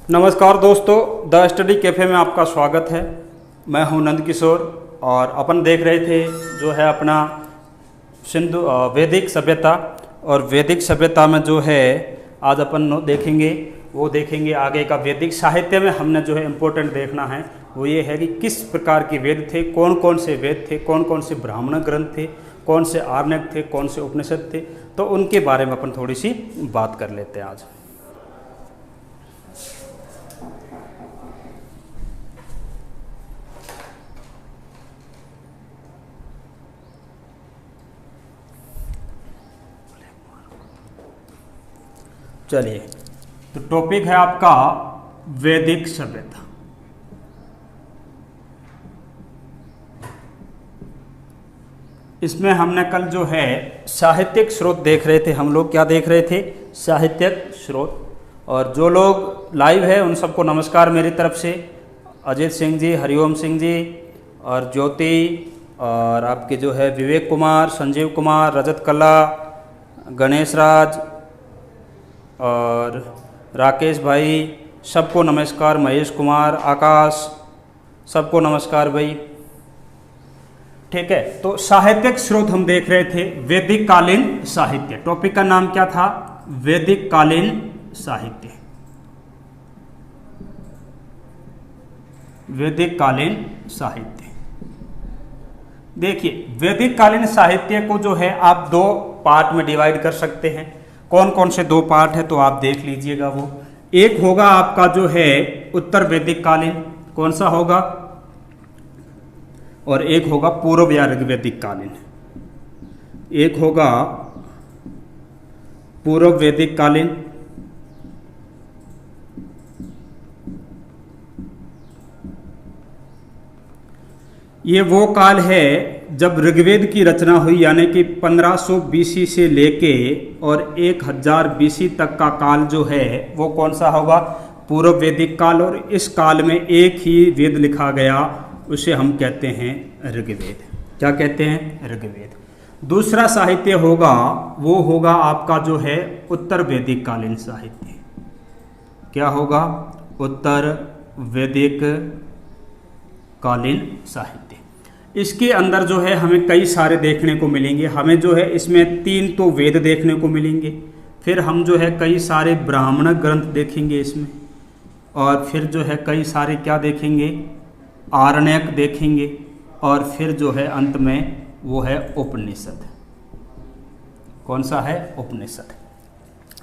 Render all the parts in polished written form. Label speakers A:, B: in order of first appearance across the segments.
A: नमस्कार दोस्तों, the study cafe में आपका स्वागत है। मैं हूं नंद किशोर और अपन देख रहे थे जो है अपना सिंधु वैदिक सभ्यता। और वैदिक सभ्यता में जो है आज अपन देखेंगे आगे का वैदिक साहित्य में हमने जो है इम्पोर्टेंट देखना है वो ये है कि किस प्रकार के वेद थे, कौन कौन से वेद थे, कौन कौन से ब्राह्मण ग्रंथ थे, कौन से आर्णक थे, कौन से उपनिषद थे। तो उनके बारे में अपन थोड़ी सी बात कर लेते हैं आज। चलिए, तो टॉपिक है आपका वैदिक सभ्यता। इसमें हमने कल जो है साहित्यिक स्रोत देख रहे थे। हम लोग क्या देख रहे थे? साहित्यिक स्रोत। और जो लोग लाइव है उन सबको नमस्कार मेरी तरफ से। अजीत सिंह जी, हरिओम सिंह जी और ज्योति और आपके जो है विवेक कुमार, संजीव कुमार, रजत कला, गणेश राज और राकेश भाई, सबको नमस्कार। महेश कुमार, आकाश, सबको नमस्कार भाई। ठीक है, तो साहित्यिक स्रोत हम देख रहे थे वैदिक कालीन साहित्य। टॉपिक का नाम क्या था? वैदिक कालीन साहित्य। वैदिक कालीन साहित्य। देखिए, वैदिक कालीन साहित्य को जो है आप दो पार्ट में डिवाइड कर सकते हैं। कौन कौन से दो पार्ट है तो आप देख लीजिएगा। वो एक होगा आपका जो है उत्तर वैदिक कालीन, कौन सा होगा, और एक होगा पूर्व या ऋग्वैदिक कालीन। एक होगा पूर्व वैदिक कालीन, ये वो काल है जब ऋग्वेद की रचना हुई, यानी कि 1500 बीसी से लेके और 1000 बीसी तक का काल जो है वो कौन सा होगा? पूर्व वैदिक काल। और इस काल में एक ही वेद लिखा गया, उसे हम कहते हैं ऋग्वेद। क्या कहते हैं? ऋग्वेद। दूसरा साहित्य होगा वो होगा आपका जो है उत्तर वैदिक कालीन साहित्य। क्या होगा? उत्तर वैदिक कालीन साहित्य। इसके अंदर जो है हमें कई सारे देखने को मिलेंगे। हमें जो है इसमें 3 तो वेद देखने को मिलेंगे, फिर हम जो है कई सारे ब्राह्मण ग्रंथ देखेंगे इसमें, और फिर जो है कई सारे क्या देखेंगे? आरण्यक देखेंगे, और फिर जो है अंत में वो है उपनिषद। कौन सा है? उपनिषद।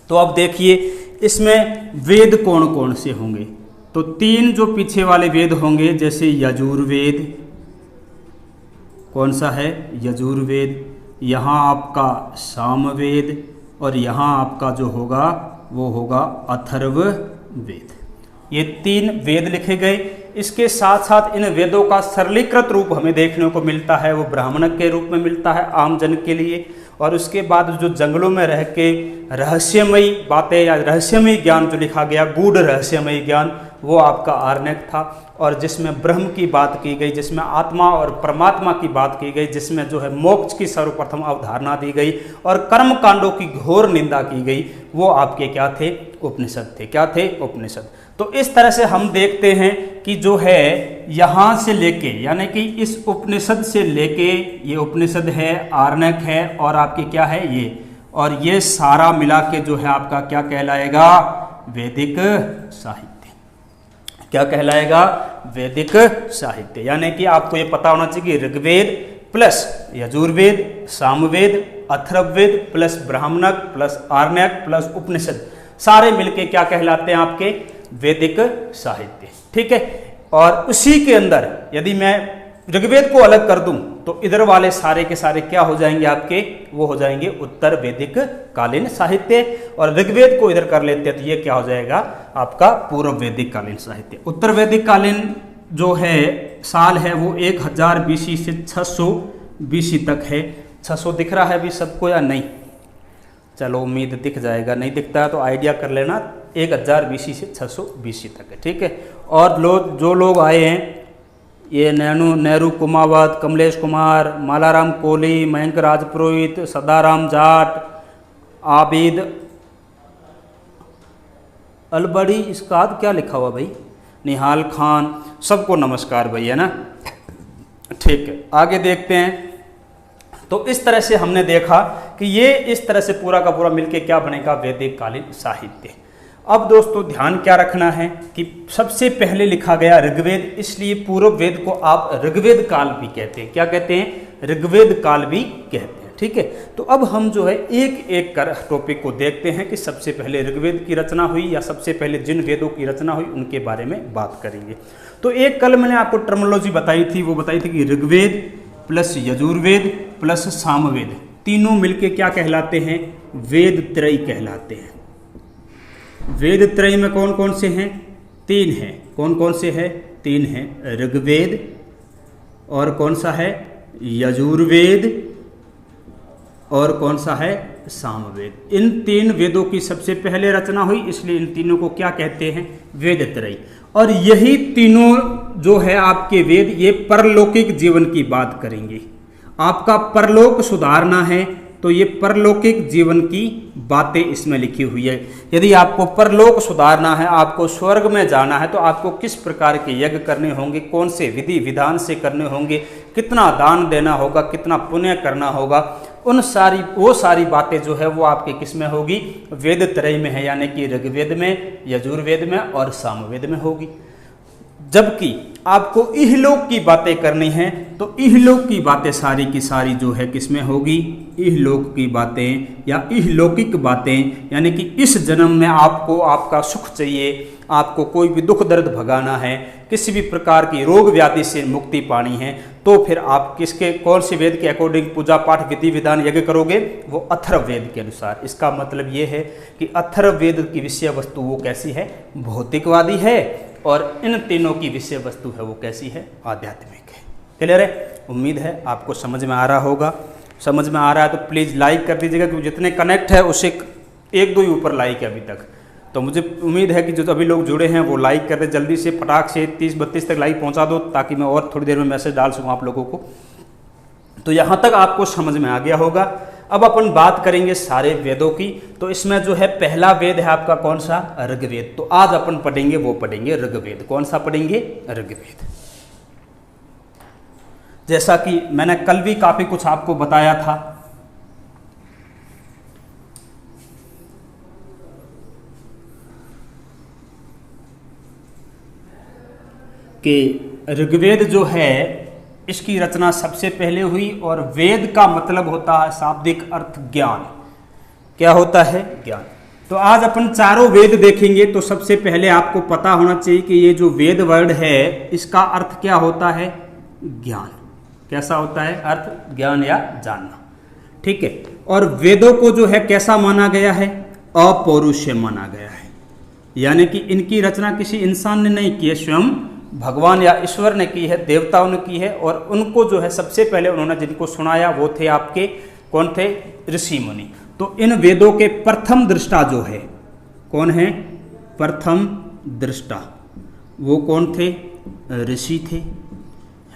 A: तो अब देखिए इसमें वेद कौन कौन से होंगे। तो 3 जो पीछे वाले वेद होंगे, जैसे यजुर्वेद। कौन सा है? यजुर्वेद। यहाँ आपका सामवेद, और यहाँ आपका जो होगा वो होगा अथर्ववेद। ये 3 वेद लिखे गए। इसके साथ साथ इन वेदों का सरलीकृत रूप हमें देखने को मिलता है, वो ब्राह्मण के रूप में मिलता है आम जन के लिए। और उसके बाद जो जंगलों में रह के रहस्यमयी बातें या रहस्यमयी ज्ञान जो लिखा गया, गूढ़ रहस्यमयी ज्ञान, वो आपका आर्णक था। और जिसमें ब्रह्म की बात की गई, जिसमें आत्मा और परमात्मा की बात की गई, जिसमें जो है मोक्ष की सर्वप्रथम अवधारणा दी गई और कर्म कांडों की घोर निंदा की गई, वो आपके क्या थे? उपनिषद थे। क्या थे? उपनिषद। तो इस तरह से हम देखते हैं कि जो है यहाँ से लेके, यानी कि इस उपनिषद से लेके, ये उपनिषद है, आर्णक है, और आपके क्या है ये, और ये सारा मिला के जो है आपका क्या कहलाएगा? वैदिक साहित्य। क्या कहलाएगा? वैदिक साहित्य। यानी कि आपको ये पता होना चाहिए कि ऋग्वेद प्लस यजुर्वेद, सामवेद, अथर्ववेद प्लस ब्राह्मणक प्लस आर्णक प्लस उपनिषद, सारे मिलके क्या कहलाते हैं? आपके वैदिक साहित्य। ठीक है। और उसी के अंदर यदि मैं ऋग्वेद को अलग कर दूं तो इधर वाले सारे के सारे क्या हो जाएंगे आपके? वो हो जाएंगे उत्तर वैदिक कालीन साहित्य। और ऋग्वेद को इधर कर लेते हैं तो ये क्या हो जाएगा? आपका पूर्व वैदिक कालीन साहित्य। उत्तर वैदिक कालीन जो है साल है वो 1000 बीसी से 600 बीसी तक है। 600 दिख रहा है अभी सबको या नहीं? चलो उम्मीद दिख जाएगा, नहीं दिखता है तो आइडिया कर लेना। 1000 बीसी से 600 बीसी तक है। ठीक है। और जो लोग आए हैं, ये नेहरू कुमावत, कमलेश कुमार, मालाराम कोहली, मयंक राजपुरोहित, सदाराम जाट, आबिद अलबड़ी इसका क्या लिखा हुआ भाई? निहाल खान, सबको नमस्कार भाई, है ना। ठीक है, आगे देखते हैं। तो इस तरह से हमने देखा कि ये इस तरह से पूरा का पूरा मिलके क्या बनेगा? वैदिक कालीन साहित्य। अब दोस्तों ध्यान क्या रखना है कि सबसे पहले लिखा गया ऋग्वेद, इसलिए पूर्व वेद को आप ऋग्वेद काल भी कहते हैं। क्या कहते हैं? ऋग्वेद काल भी कहते हैं। ठीक है, तो अब हम जो है एक एक कर टॉपिक को देखते हैं कि सबसे पहले ऋग्वेद की रचना हुई या सबसे पहले जिन वेदों की रचना हुई उनके बारे में बात करेंगे। तो एक कल मैंने आपको टर्मिनोलॉजी बताई थी, वो बताई थी कि ऋग्वेद प्लस यजुर्वेद प्लस सामवेद तीनों मिलके क्या कहलाते हैं? वेद त्रय कहलाते हैं। वेद त्रय में कौन कौन से हैं? 3 हैं। कौन कौन से हैं? 3 हैं। ऋग्वेद और कौन सा है? यजुर्वेद और कौन सा है? सामवेद। इन 3 वेदों की सबसे पहले रचना हुई, इसलिए इन तीनों को क्या कहते हैं? वेद त्रय। और यही तीनों जो है आपके वेद, ये परलौकिक जीवन की बात करेंगे। आपका परलोक सुधारना है तो ये परलौकिक जीवन की बातें इसमें लिखी हुई है। यदि आपको परलोक सुधारना है, आपको स्वर्ग में जाना है, तो आपको किस प्रकार के यज्ञ करने होंगे, कौन से विधि विधान से करने होंगे, कितना दान देना होगा, कितना पुण्य करना होगा, वो सारी बातें जो है वो आपके किस में होगी? वेद त्रय में है, यानी कि ऋग्वेद में, यजुर्वेद में और सामवेद में होगी। जबकि आपको इहलोक की बातें करनी है तो इहलोक की बातें सारी की सारी जो है किसमें होगी? इहलोक की बातें या इहलौकिक बातें, यानी कि इस जन्म में आपको आपका सुख चाहिए, आपको कोई भी दुख दर्द भगाना है, किसी भी प्रकार की रोग व्याधि से मुक्ति पानी है, तो फिर आप किसके कौन से वेद के अकॉर्डिंग पूजा पाठ विधि विधान यज्ञ करोगे? वो अथर्ववेद के अनुसार। इसका मतलब ये है कि अथर्ववेद की विषय वस्तु वो कैसी है? भौतिकवादी है, और इन तीनों की विषय वस्तु है वो कैसी है? आध्यात्मिक है। क्लियर है? उम्मीद है आपको समझ में आ रहा होगा। समझ में आ रहा है तो प्लीज़ लाइक कर दीजिएगा, क्योंकि जितने कनेक्ट है उससे 1-2 ही ऊपर लाइक है अभी तक। तो मुझे उम्मीद है कि जो अभी लोग जुड़े हैं वो लाइक कर दे, जल्दी से फटाक से 30-32 तक लाइक पहुंचा दो, ताकि मैं और थोड़ी देर में मैसेज डाल सकूँ आप लोगों को। तो यहाँ तक आपको समझ में आ गया होगा। अब अपन बात करेंगे सारे वेदों की। तो इसमें जो है पहला वेद है आपका कौन सा? ऋग्वेद। तो आज अपन पढ़ेंगे ऋग्वेद। कौन सा पढ़ेंगे? ऋग्वेद। जैसा कि मैंने कल भी काफी कुछ आपको बताया था कि ऋग्वेद जो है इसकी रचना सबसे पहले हुई, और वेद का मतलब होता है शाब्दिक अर्थ ज्ञान। क्या होता है? ज्ञान। तो आज अपन चारों वेद देखेंगे। तो सबसे पहले आपको पता होना चाहिए कि ये जो वेद वर्ड है इसका अर्थ क्या होता है? ज्ञान। कैसा होता है अर्थ? ज्ञान या जानना। ठीक है। और वेदों को जो है कैसा माना गया है? अपौरुषेय माना गया है, यानी कि इनकी रचना किसी इंसान ने नहीं की है, स्वयं भगवान या ईश्वर ने की है, देवताओं ने की है। और उनको जो है सबसे पहले उन्होंने जिनको सुनाया वो थे आपके कौन थे? ऋषि मुनि। तो इन वेदों के प्रथम दृष्टा जो है कौन है? प्रथम दृष्टा वो कौन थे? ऋषि थे,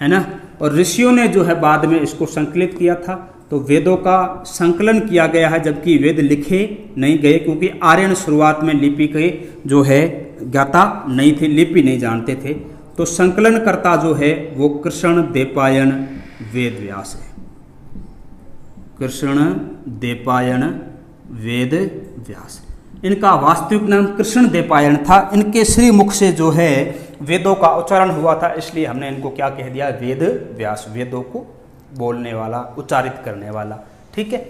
A: है ना। और ऋषियों ने जो है बाद में इसको संकलित किया था। तो वेदों का संकलन किया गया है, जबकि वेद लिखे नहीं गए, क्योंकि आर्यन शुरुआत में लिपि के जो है ज्ञाता नहीं थे, लिपि नहीं जानते थे। तो संकलनकर्ता जो है वो कृष्ण द्वैपायन वेद व्यास है। कृष्ण द्वैपायन वेद व्यास, इनका वास्तविक नाम कृष्ण द्वैपायन था। इनके श्री मुख से जो है वेदों का उच्चारण हुआ था, इसलिए हमने इनको क्या कह दिया? वेद व्यास, वेदों को बोलने वाला, उच्चारित करने वाला। ठीक है,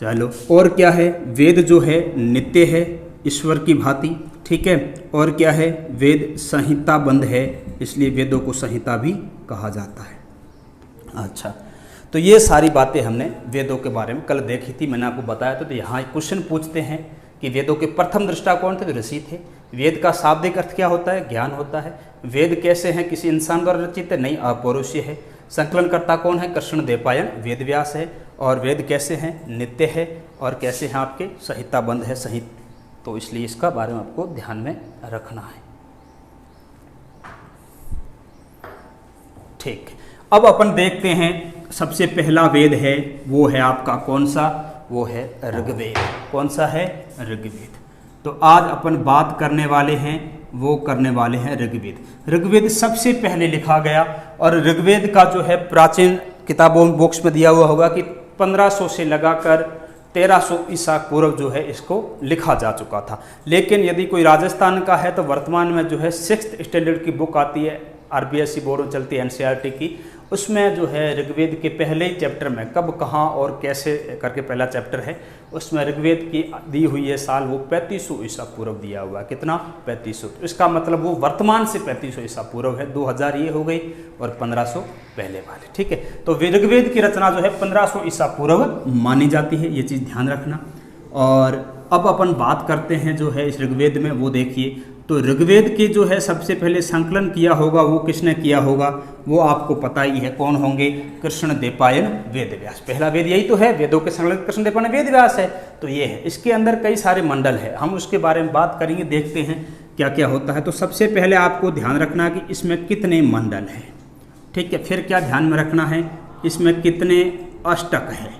A: चलो। और क्या है? वेद जो है नित्य है, ईश्वर की भांति। ठीक है। और क्या है? वेद संहिता बंध है, इसलिए वेदों को संहिता भी कहा जाता है। अच्छा, तो ये सारी बातें हमने वेदों के बारे में कल देखी थी, मैंने आपको बताया था। तो यहाँ क्वेश्चन पूछते हैं कि वेदों के प्रथम दृष्टा कौन थे? तो ऋषि थे। वेद का शाब्दिक अर्थ क्या होता है? ज्ञान होता है। वेद कैसे हैं? किसी इंसान द्वारा रचित है? नहीं, अपौरुषीय है। संकलनकर्ता कौन है? कृष्ण द्वैपायन वेद व्यास है। और वेद कैसे हैं? नित्य है। और कैसे हैं आपके? संहिताबंध है, संहित। तो इसलिए इसका बारे में आपको ध्यान में रखना है। ठीक, अब अपन देखते हैं सबसे पहला वेद है वो है आपका कौन सा? वो है ऋग्वेद। कौन सा है? ऋग्वेद। तो आज अपन बात करने वाले हैं, वो करने वाले हैं ऋग्वेद। ऋग्वेद सबसे पहले लिखा गया और ऋग्वेद का जो है प्राचीन किताबों बॉक्स में दिया हुआ होगा कि 1500 से लगाकर 1300 ईसा पूर्व जो है इसको लिखा जा चुका था। लेकिन यदि कोई राजस्थान का है तो वर्तमान में जो है 6th स्टैंडर्ड की बुक आती है, RBSE बोर्ड में चलती है, NCERT की, उसमें जो है ऋग्वेद के पहले ही चैप्टर में कब, कहाँ और कैसे करके पहला चैप्टर है, उसमें ऋग्वेद की दी हुई है साल वो 3500 ईसा पूर्व दिया हुआ है। कितना? 3500। तो इसका मतलब वो वर्तमान से 3500 ईसा पूर्व है, 2000 ये हो गई और 1500 पहले वाले। ठीक है, तो ऋग्वेद की रचना जो है 1500 ईसा पूर्व मानी जाती है, ये चीज़ ध्यान रखना। और अब अपन बात करते हैं जो है इस ऋग्वेद में, वो देखिए। तो ऋग्वेद के जो है सबसे पहले संकलन किया होगा वो किसने किया होगा, वो आपको पता ही है, कौन होंगे? कृष्णद्वैपायन वेदव्यास। पहला वेद यही तो है, वेदों के संकलन कृष्णद्वैपायन वेदव्यास है। तो ये है, इसके अंदर कई सारे मंडल है, हम उसके बारे में बात करेंगे, देखते हैं क्या क्या होता है। तो सबसे पहले आपको ध्यान रखना कि इसमें कितने मंडल हैं। ठीक है, फिर क्या ध्यान में रखना है, इसमें कितने अष्टक है।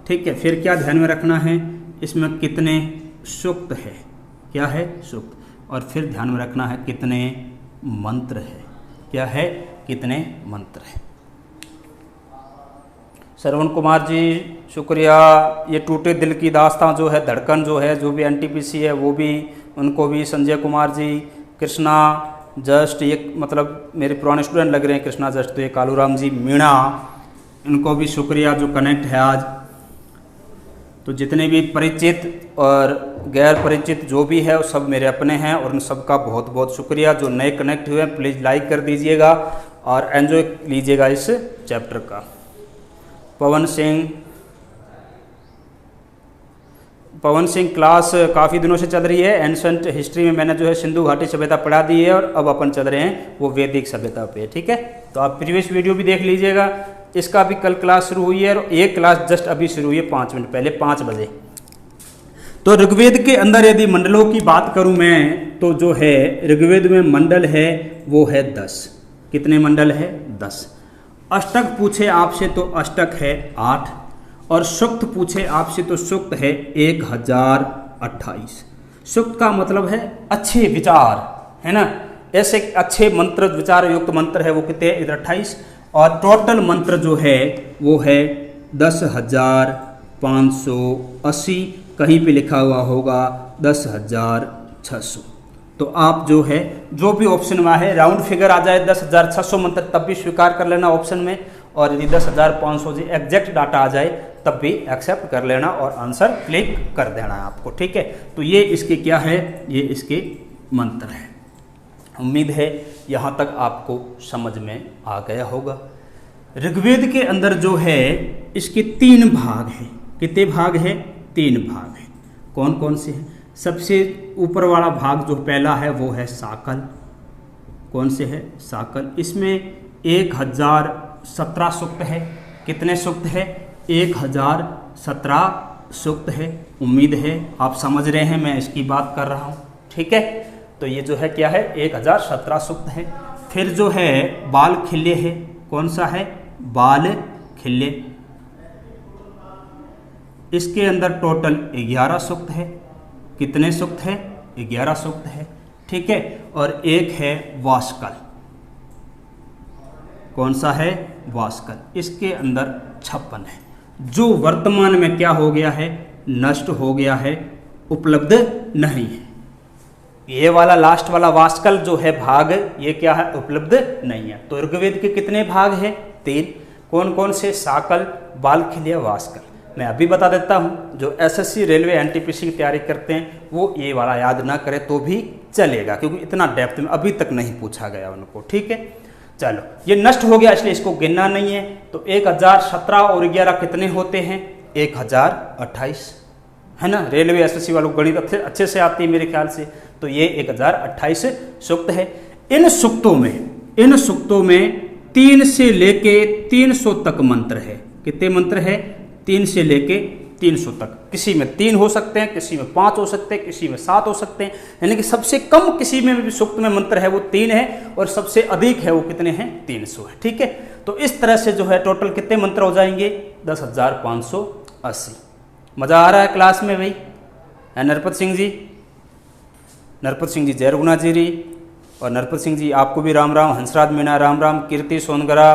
A: ठीक है, फिर क्या ध्यान में रखना है, इसमें कितने सूक्त है, क्या है? सूक्त। और फिर ध्यान में रखना है कितने मंत्र है, क्या है? कितने मंत्र है। श्रवण कुमार जी शुक्रिया। ये टूटे दिल की दास्तां जो है, धड़कन जो है, जो भी NTPC है वो भी, उनको भी, संजय कुमार जी, कृष्णा जस्ट, ये मतलब मेरे पुराने स्टूडेंट लग रहे हैं कृष्णा जस्ट, तो ये कालूराम जी, मीणा, इनको भी शुक्रिया जो कनेक्ट है आज। तो जितने भी परिचित और गैर परिचित जो भी है वो सब मेरे अपने हैं और उन सबका बहुत बहुत शुक्रिया। जो नए कनेक्ट हुए हैं प्लीज़ लाइक कर दीजिएगा और एंजॉय लीजिएगा इस चैप्टर का। पवन सिंह क्लास काफ़ी दिनों से चल रही है। एंशंट हिस्ट्री में मैंने जो है सिंधु घाटी सभ्यता पढ़ा दी है और अब अपन चल रहे हैं वो वैदिक सभ्यता पे। ठीक है, तो आप प्रीवियस वीडियो भी देख लीजिएगा। इसका भी कल क्लास शुरू हुई है और एक क्लास जस्ट अभी शुरू हुई है 5 मिनट पहले, 5 बजे। तो ऋग्वेद के अंदर यदि मंडलों की बात करूं मैं, तो जो है ऋग्वेद में मंडल है वो है 10। कितने मंडल है? 10। अष्टक पूछे आपसे तो अष्टक है 8 और सूक्त पूछे आपसे तो सूक्त है 1028। सूक्त का मतलब है अच्छे विचार, है ना, ऐसे अच्छे मंत्र, विचार युक्त मंत्र है वो कितने? इधर 28। और टोटल मंत्र जो है वो है 10,580, कहीं पे लिखा हुआ होगा 10,600। तो आप जो है जो भी ऑप्शन में है राउंड फिगर आ जाए 10,600 मंत्र तब भी स्वीकार कर लेना ऑप्शन में, और यदि 10,500 जी एग्जैक्ट डाटा आ जाए तब भी एक्सेप्ट कर लेना और आंसर क्लिक कर देना है आपको। ठीक है, तो ये इसके क्या है, ये इसके मंत्र है। उम्मीद है यहाँ तक आपको समझ में आ गया होगा। ऋग्वेद के अंदर जो है इसके 3 भाग हैं। कितने भाग हैं? 3 भाग हैं। कौन कौन से हैं? सबसे ऊपर वाला भाग जो पहला है वो है साकल। कौन से है? साकल। इसमें 1017 सूक्त है। कितने सूक्त है? 1017 सूक्त है। उम्मीद है आप समझ रहे हैं मैं इसकी बात कर रहा हूँ। ठीक है, तो ये जो है क्या है? 1017 सूक्त है। फिर जो है बाल खिल्ले है। कौन सा है? बाल खिल्ले। इसके अंदर टोटल 11 सूक्त है। कितने सूक्त है? 11 सूक्त है। ठीक है, और एक है वास्कल। कौन सा है? वास्कल। इसके अंदर 56 है, जो वर्तमान में क्या हो गया है? नष्ट हो गया है, उपलब्ध नहीं है। ये वाला लास्ट वाला वास्कल जो है भाग, ये क्या है? उपलब्ध नहीं है। तो ऋग्वेद के कितने भाग हैं? 3। कौन कौन से? साकल, बालखिल्य, वास्कल। मैं अभी बता देता हूँ, जो SSC रेलवे NTPC की तैयारी करते हैं वो ये वाला याद ना करे तो भी चलेगा, क्योंकि इतना डेप्थ में अभी तक नहीं पूछा गया उनको। ठीक है, चलो ये नष्ट हो गया इसलिए इसको गिनना नहीं है। तो 1017 और 11 कितने होते हैं? 1028, है ना। रेलवे SSC वालों को गणित अच्छे से आती है मेरे ख्याल से। तो ये 1028 सूक्त है। इन सूक्तों में 3 से लेके 300 तक मंत्र है। कितने मंत्र है? 3 से लेके 300 तक। किसी में 3 हो सकते हैं, किसी में 5 हो सकते हैं, किसी में 7 हो सकते हैं, यानी कि सबसे कम किसी में भी सूक्त में मंत्र है वो 3 है और सबसे अधिक है वो कितने हैं? 300 है। ठीक है, तो इस तरह से जो है टोटल कितने मंत्र हो जाएंगे? 10,580। मज़ा आ रहा है क्लास में भाई? नरपत सिंह जी नरपत सिंह जी जयरगुना जीरी, और नरपत सिंह जी आपको भी Ram Ram, Hansraj Meena Ram Ram, Kirti Songara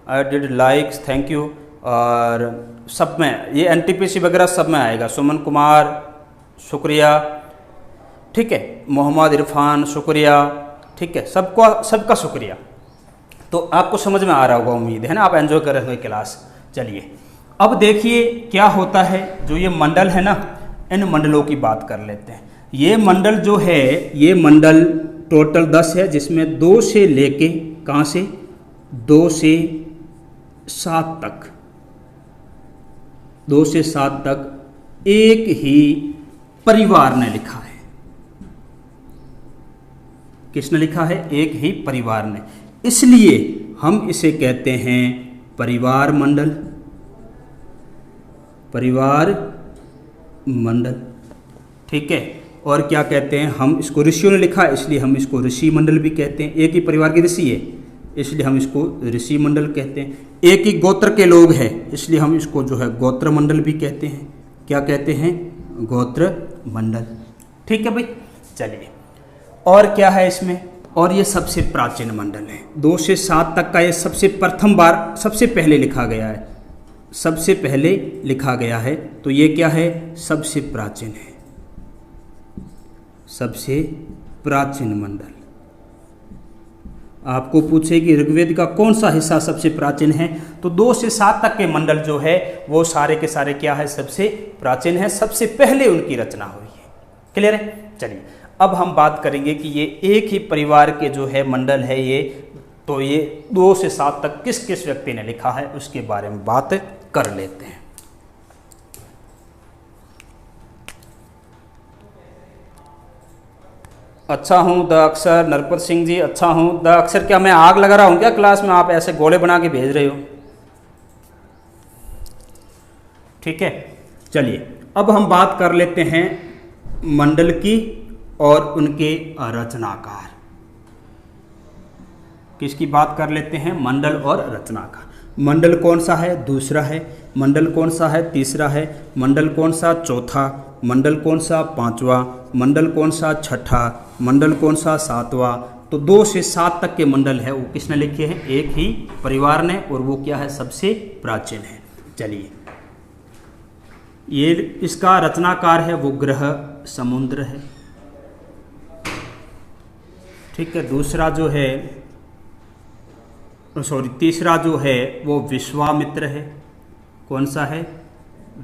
A: I did likes thank you, और सब में ये NTPC वगैरह सब में आएगा, सुमन कुमार शुक्रिया, ठीक है, मोहम्मद इरफान शुक्रिया, ठीक है, सबका शुक्रिया। तो आपको समझ में आ रहा होगा उम्मीद है ना, आप एंजॉय कर रहे होंगे क्लास। चलिए अब देखिए क्या होता है, जो ये मंडल है ना, इन मंडलों की बात कर लेते हैं। ये मंडल जो है, ये मंडल टोटल 10 है, जिसमें 2 से लेके कहाँ से 2 से 7 तक, 2 से 7 तक एक ही परिवार ने लिखा है। किसने लिखा है? एक ही परिवार ने, इसलिए हम इसे कहते हैं परिवार मंडल, परिवार मंडल, ठीक है। और क्या कहते हैं हम इसको, ऋषियों ने लिखा है इसलिए हम इसको ऋषि मंडल भी कहते हैं। एक ही परिवार के ऋषि है इसलिए हम इसको ऋषि मंडल कहते हैं। एक ही गोत्र के लोग हैं इसलिए हम इसको जो है गोत्र मंडल भी कहते हैं। क्या कहते हैं? गोत्र मंडल, ठीक है भाई। चलिए और क्या है इसमें, और ये सबसे प्राचीन मंडल है। 2 से 7 तक का ये सबसे प्रथम बार सबसे पहले लिखा गया है, सबसे पहले लिखा गया है। तो ये क्या है? सबसे प्राचीन है, सबसे प्राचीन मंडल। आपको पूछे कि ऋग्वेद का कौन सा हिस्सा सबसे प्राचीन है, तो 2 से 7 तक के मंडल जो है वो सारे के सारे क्या है? सबसे प्राचीन है, सबसे पहले उनकी रचना हुई है। क्लियर है? चलिए अब हम बात करेंगे कि ये एक ही परिवार के जो है मंडल है ये, तो ये 2 से 7 तक किस किस व्यक्ति ने लिखा है उसके बारे में बात कर लेते हैं। अच्छा हूँ द अक्षर, नरपत सिंह जी अच्छा हूँ द अक्षर। क्या मैं आग लगा रहा हूँ क्या क्लास में? आप ऐसे गोले बना के भेज रहे हो, ठीक है। चलिए अब हम बात कर लेते हैं मंडल की और उनके रचनाकार। किसकी बात कर लेते हैं? मंडल और रचनाकार। मंडल कौन सा है? दूसरा है। मंडल कौन सा है? तीसरा है। मंडल कौन सा? चौथा। मंडल कौन सा? 5वां। मंडल कौन सा? 6ठा। मंडल कौन सा? 7वां। तो 2 से 7 तक के मंडल है वो किसने लिखे हैं? एक ही परिवार ने, और वो क्या है? सबसे प्राचीन है। चलिए ये इसका रचनाकार है वो ग्रह समुद्र है, ठीक है। दूसरा जो है तीसरा जो है वो विश्वामित्र है। कौन सा है?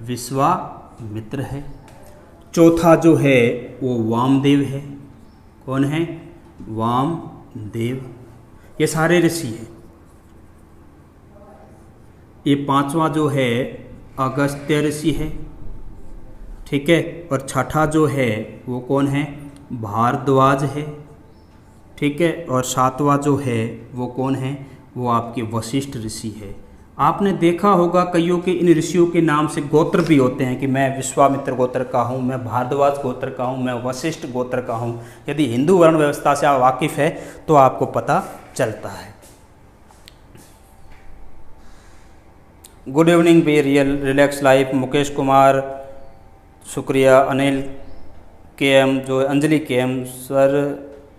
A: विश्वामित्र है। चौथा जो है वो वामदेव है। कौन है? वामदेव। ये सारे ऋषि हैं। ये 5वां जो है अगस्त्य ऋषि है, ठीक है। और 6ठा जो है वो कौन है? भारद्वाज है, ठीक है। और 7वां जो है वो कौन है? वो आपके वशिष्ठ ऋषि है। आपने देखा होगा कईयों के इन ऋषियों के नाम से गोत्र भी होते हैं कि मैं विश्वामित्र गोत्र का हूँ, मैं भारद्वाज गोत्र का हूँ, मैं वशिष्ठ गोत्र का हूँ। यदि हिंदू वर्ण व्यवस्था से आप वाकिफ़ है तो आपको पता चलता है। Good evening be real relax life, Mukesh Kumar शुक्रिया, अनिल KM जो है, अंजलि KM सर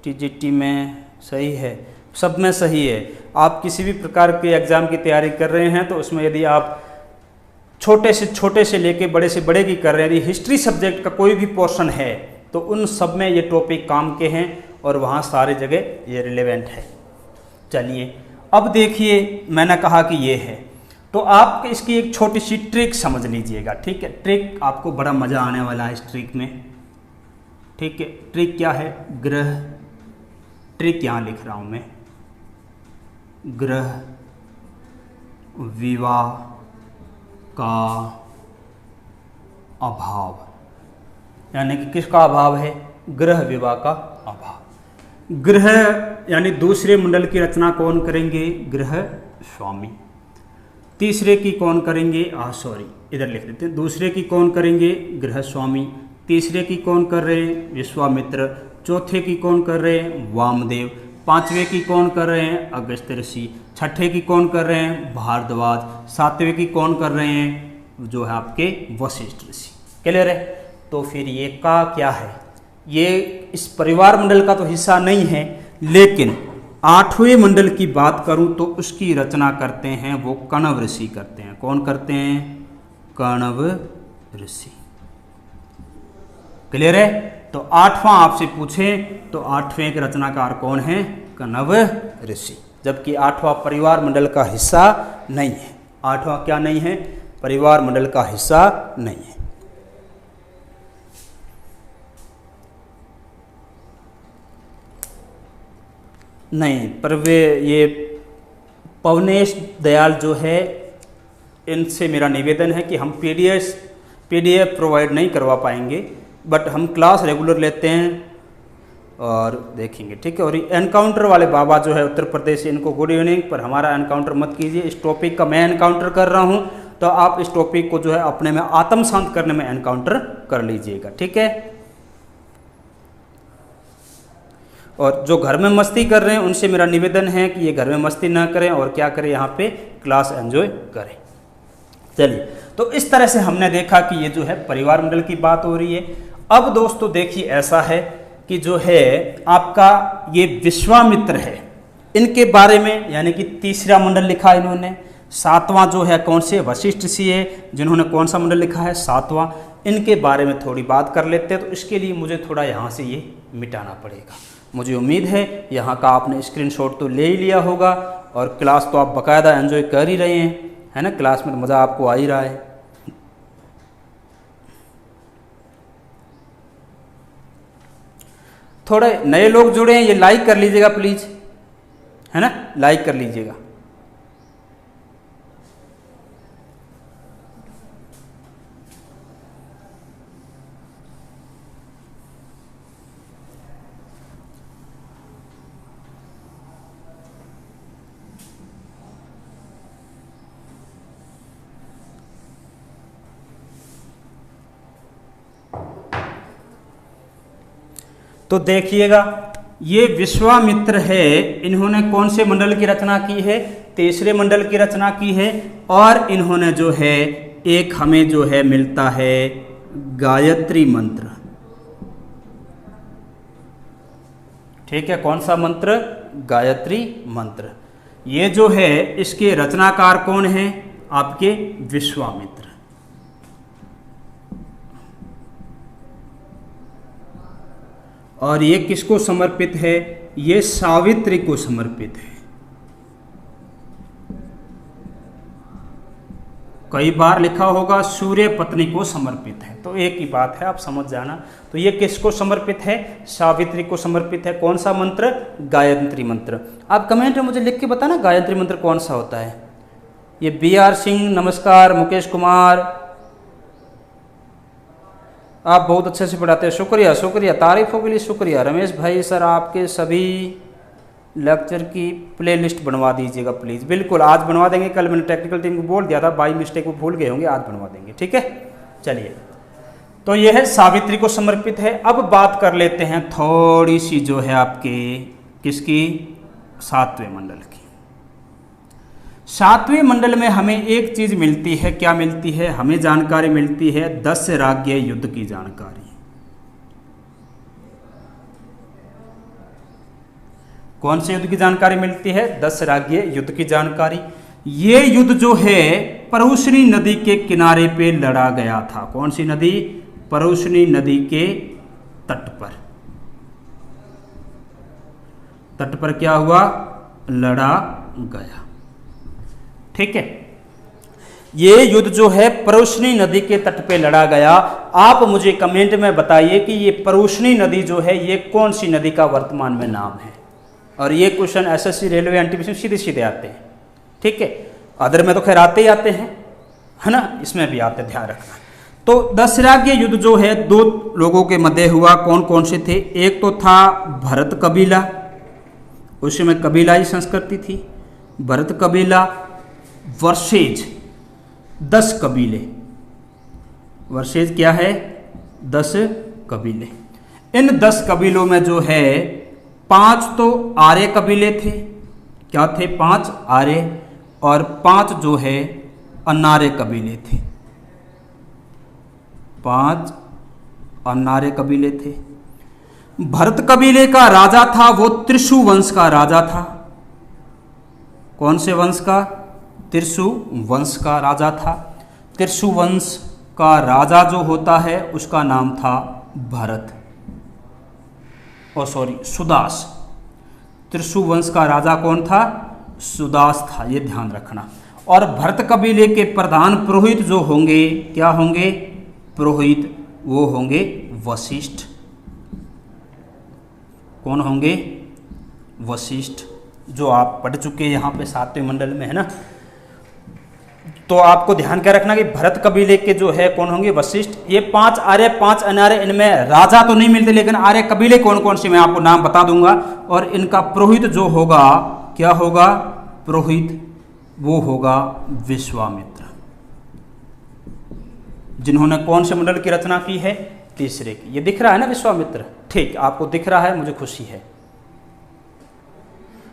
A: TGT में सही है, सब में सही है। आप किसी भी प्रकार के एग्ज़ाम की तैयारी कर रहे हैं तो उसमें यदि आप छोटे से लेके बड़े से बड़े की कर रहे हैं, यदि हिस्ट्री सब्जेक्ट का कोई भी पोर्शन है तो उन सब में ये टॉपिक काम के हैं और वहाँ सारे जगह ये रिलेवेंट है। चलिए अब देखिए, मैंने कहा कि ये है तो आप इसकी एक छोटी सी ट्रिक समझ लीजिएगा, ठीक है। ट्रिक आपको बड़ा मज़ा आने वाला है इस ट्रिक में, ठीक है। ट्रिक क्या है? ग्रह, ट्रिक यहाँ लिख रहा हूँ मैं, ग्रह विवाह का अभाव, यानी कि किसका अभाव है? ग्रह विवाह का अभाव। ग्रह यानी दूसरे मंडल की रचना कौन करेंगे? ग्रह स्वामी। तीसरे की कौन करेंगे? इधर लिख देते हैं। दूसरे की कौन करेंगे? ग्रह स्वामी। तीसरे की कौन कर रहे हैं? विश्वामित्र। चौथे की कौन कर रहे हैं? वामदेव। 5वें की कौन कर रहे हैं? अगस्त्य ऋषि। 6ठे की कौन कर रहे हैं? भारद्वाज। 7वें की कौन कर रहे हैं? जो है आपके वशिष्ठ ऋषि। क्लियर है? तो फिर ये का क्या है? ये इस परिवार मंडल का तो हिस्सा नहीं है, लेकिन 8वें मंडल की बात करूं तो उसकी रचना करते हैं वो कण्व ऋषि करते हैं। कौन करते हैं? कण्व ऋषि। क्लियर है? तो 8वां आपसे पूछें तो 8वें के रचनाकार कौन है? कण्व ऋषि। जबकि 8वां परिवार मंडल का हिस्सा नहीं है। 8वां क्या नहीं है? परिवार मंडल का हिस्सा नहीं है। नहीं, पर वे ये पवनेश दयाल जो है, इनसे मेरा निवेदन है कि हम पीडीएफ प्रोवाइड नहीं करवा पाएंगे, बट हम क्लास रेगुलर लेते हैं और देखेंगे, ठीक है। और एनकाउंटर वाले बाबा जो है उत्तर प्रदेश से, इनको गुड इवनिंग, पर हमारा एनकाउंटर मत कीजिए। इस टॉपिक का मैं एनकाउंटर कर रहा हूं, तो आप इस टॉपिक को जो है अपने में आत्म शांत करने में एनकाउंटर कर लीजिएगा, ठीक है। और जो घर में मस्ती कर रहे हैं उनसे मेरा निवेदन है कि ये घर में मस्ती ना करें और क्या करें, यहाँ पे क्लास एंजॉय करें। चलिए, तो इस तरह से हमने देखा कि ये जो है परिवार मंडल की बात हो रही है। अब दोस्तों देखिए, ऐसा है कि जो है आपका ये विश्वामित्र है, इनके बारे में यानी कि तीसरा मंडल लिखा है इन्होंने। 7वां जो है कौन से? वशिष्ठ सी है, जिन्होंने कौन सा मंडल लिखा है? 7वां। इनके बारे में थोड़ी बात कर लेते हैं। तो इसके लिए मुझे थोड़ा यहाँ से ये मिटाना पड़ेगा। मुझे उम्मीद है यहाँ का आपने स्क्रीनशॉट तो ले ही लिया होगा, और क्लास तो आप बाकायदा एंजॉय कर ही रहे हैं, है ना। क्लास में मज़ा आपको आ ही रहा है। थोड़े नए लोग जुड़े हैं, ये लाइक कर लीजिएगा प्लीज़, है ना, लाइक कर लीजिएगा। तो देखिएगा, ये विश्वामित्र है, इन्होंने कौन से मंडल की रचना की है? तीसरे मंडल की रचना की है। और इन्होंने जो है एक हमें जो है मिलता है गायत्री मंत्र, ठीक है। कौन सा मंत्र? गायत्री मंत्र। ये जो है इसके रचनाकार कौन है? आपके विश्वामित्र। और ये किसको समर्पित है? ये सावित्री को समर्पित है। कई बार लिखा होगा सूर्य पत्नी को समर्पित है, तो एक ही बात है, आप समझ जाना। तो ये किसको समर्पित है? सावित्री को समर्पित है। कौन सा मंत्र? गायत्री मंत्र। आप कमेंट में मुझे लिख के बताना गायत्री मंत्र कौन सा होता है। ये BR सिंह, नमस्कार। मुकेश कुमार, आप बहुत अच्छे से पढ़ाते हैं, शुक्रिया शुक्रिया, तारीफों के लिए शुक्रिया। रमेश भाई, सर आपके सभी लेक्चर की प्लेलिस्ट बनवा दीजिएगा प्लीज़। बिल्कुल, आज बनवा देंगे। कल मैंने टेक्निकल टीम को बोल दिया था, बाई मिस्टेक वो भूल गए होंगे, आज बनवा देंगे, ठीक है। चलिए, तो यह है सावित्री को समर्पित है। अब बात कर लेते हैं थोड़ी सी जो है आपके किसकी? 7वें मंडल की। 7वें मंडल में हमें एक चीज मिलती है। क्या मिलती है? हमें जानकारी मिलती है 10 राज्य युद्ध की जानकारी। कौन से युद्ध की जानकारी मिलती है? 10 राज्य युद्ध की जानकारी। ये युद्ध जो है परुष्णी नदी के किनारे पे लड़ा गया था। कौन सी नदी? परुष्णी नदी के तट पर। तट पर क्या हुआ? लड़ा गया, ठीक है। ये युद्ध जो है परुष्णी नदी के तट पे लड़ा गया। आप मुझे कमेंट में बताइए कि ये परुष्णी नदी जो है ये कौन सी नदी का वर्तमान में नाम है। और ये क्वेश्चन एसएससी, रेलवे, एनटीपीसी सीधे सीधे आते हैं, ठीक है। अदर में तो खैर आते ही आते हैं, है ना, इसमें भी आते, ध्यान रखना। तो 10 राज्य युद्ध जो है 2 लोगों के मध्य हुआ। कौन कौन से थे? एक तो था भरत कबीला, उस समय कबीलाई संस्कृति थी। भरत कबीला वर्सेज 10 कबीले। वर्सेज क्या है? 10 कबीले। इन 10 कबीलों में जो है 5 तो आर्य कबीले थे। क्या थे? 5 आर्य, और 5 जो है अनार्य कबीले थे। 5 अनार्य कबीले थे। भरत कबीले का राजा था वो त्रिशु वंश का राजा था। कौन से वंश का? त्रिशु वंश का राजा था। त्रिशु वंश का राजा जो होता है उसका नाम था भरत, सुदास। त्रिशु वंश का राजा कौन था? सुदास था, ये ध्यान रखना। और भरत कबीले के प्रधान पुरोहित जो होंगे, क्या होंगे? पुरोहित, वो होंगे वशिष्ठ। कौन होंगे? वशिष्ठ, जो आप पढ़ चुके हैं यहाँ पे 7वें मंडल में, है ना। तो आपको ध्यान क्या रखना कि भरत कबीले के जो है कौन होंगे? वशिष्ठ। ये 5 आर्य 5 अनार्य, इनमें राजा तो नहीं मिलते, लेकिन आर्य कबीले कौन कौन से मैं आपको नाम बता दूंगा। और इनका पुरोहित जो होगा, क्या होगा? पुरोहित, वो होगा विश्वामित्र, जिन्होंने कौन से मंडल की रचना की है? तीसरे की। ये दिख रहा है ना विश्वामित्र? ठीक, आपको दिख रहा है, मुझे खुशी है।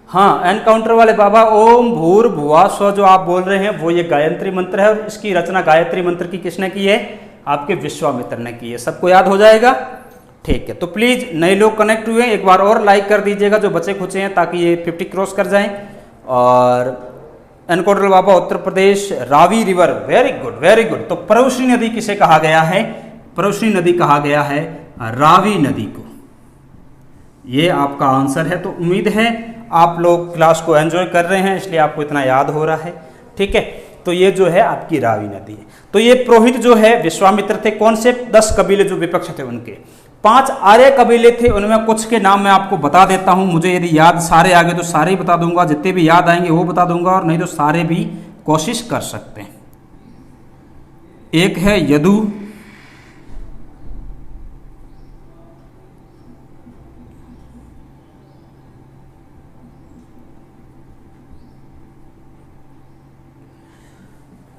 A: हाँ, एनकाउंटर वाले बाबा, ओम भूर्भुवः स्वः जो आप बोल रहे हैं वो ये गायत्री मंत्र है, और इसकी रचना गायत्री मंत्र की किसने की है? आपके विश्वामित्र ने की है। सबको याद हो जाएगा? ठीक है, तो प्लीज नए लोग कनेक्ट हुए एक बार और लाइक कर दीजिएगा जो बचे खुचे हैं, ताकि ये 50 क्रॉस कर जाएं। और encounter Baba Uttar Pradesh, Ravi river, very good very good. तो प्रवश्री नदी किसे कहा गया है? प्रवश्री नदी कहा गया है रावी नदी को। ये आपका आंसर है। तो उम्मीद है आप लोग क्लास को एंजॉय कर रहे हैं, इसलिए आपको इतना याद हो रहा है। ठीक है, तो ये जो है आपकी रावी नदी है। तो ये पुरोहित जो है विश्वामित्र थे। कौन से? 10 कबीले जो विपक्ष थे उनके। 5 आर्य कबीले थे, उनमें कुछ के नाम मैं आपको बता देता हूं। मुझे यदि याद सारे आगे तो सारे ही बता दूंगा, जितने भी याद आएंगे वो बता दूंगा, और नहीं तो सारे भी कोशिश कर सकते हैं। एक है यदु,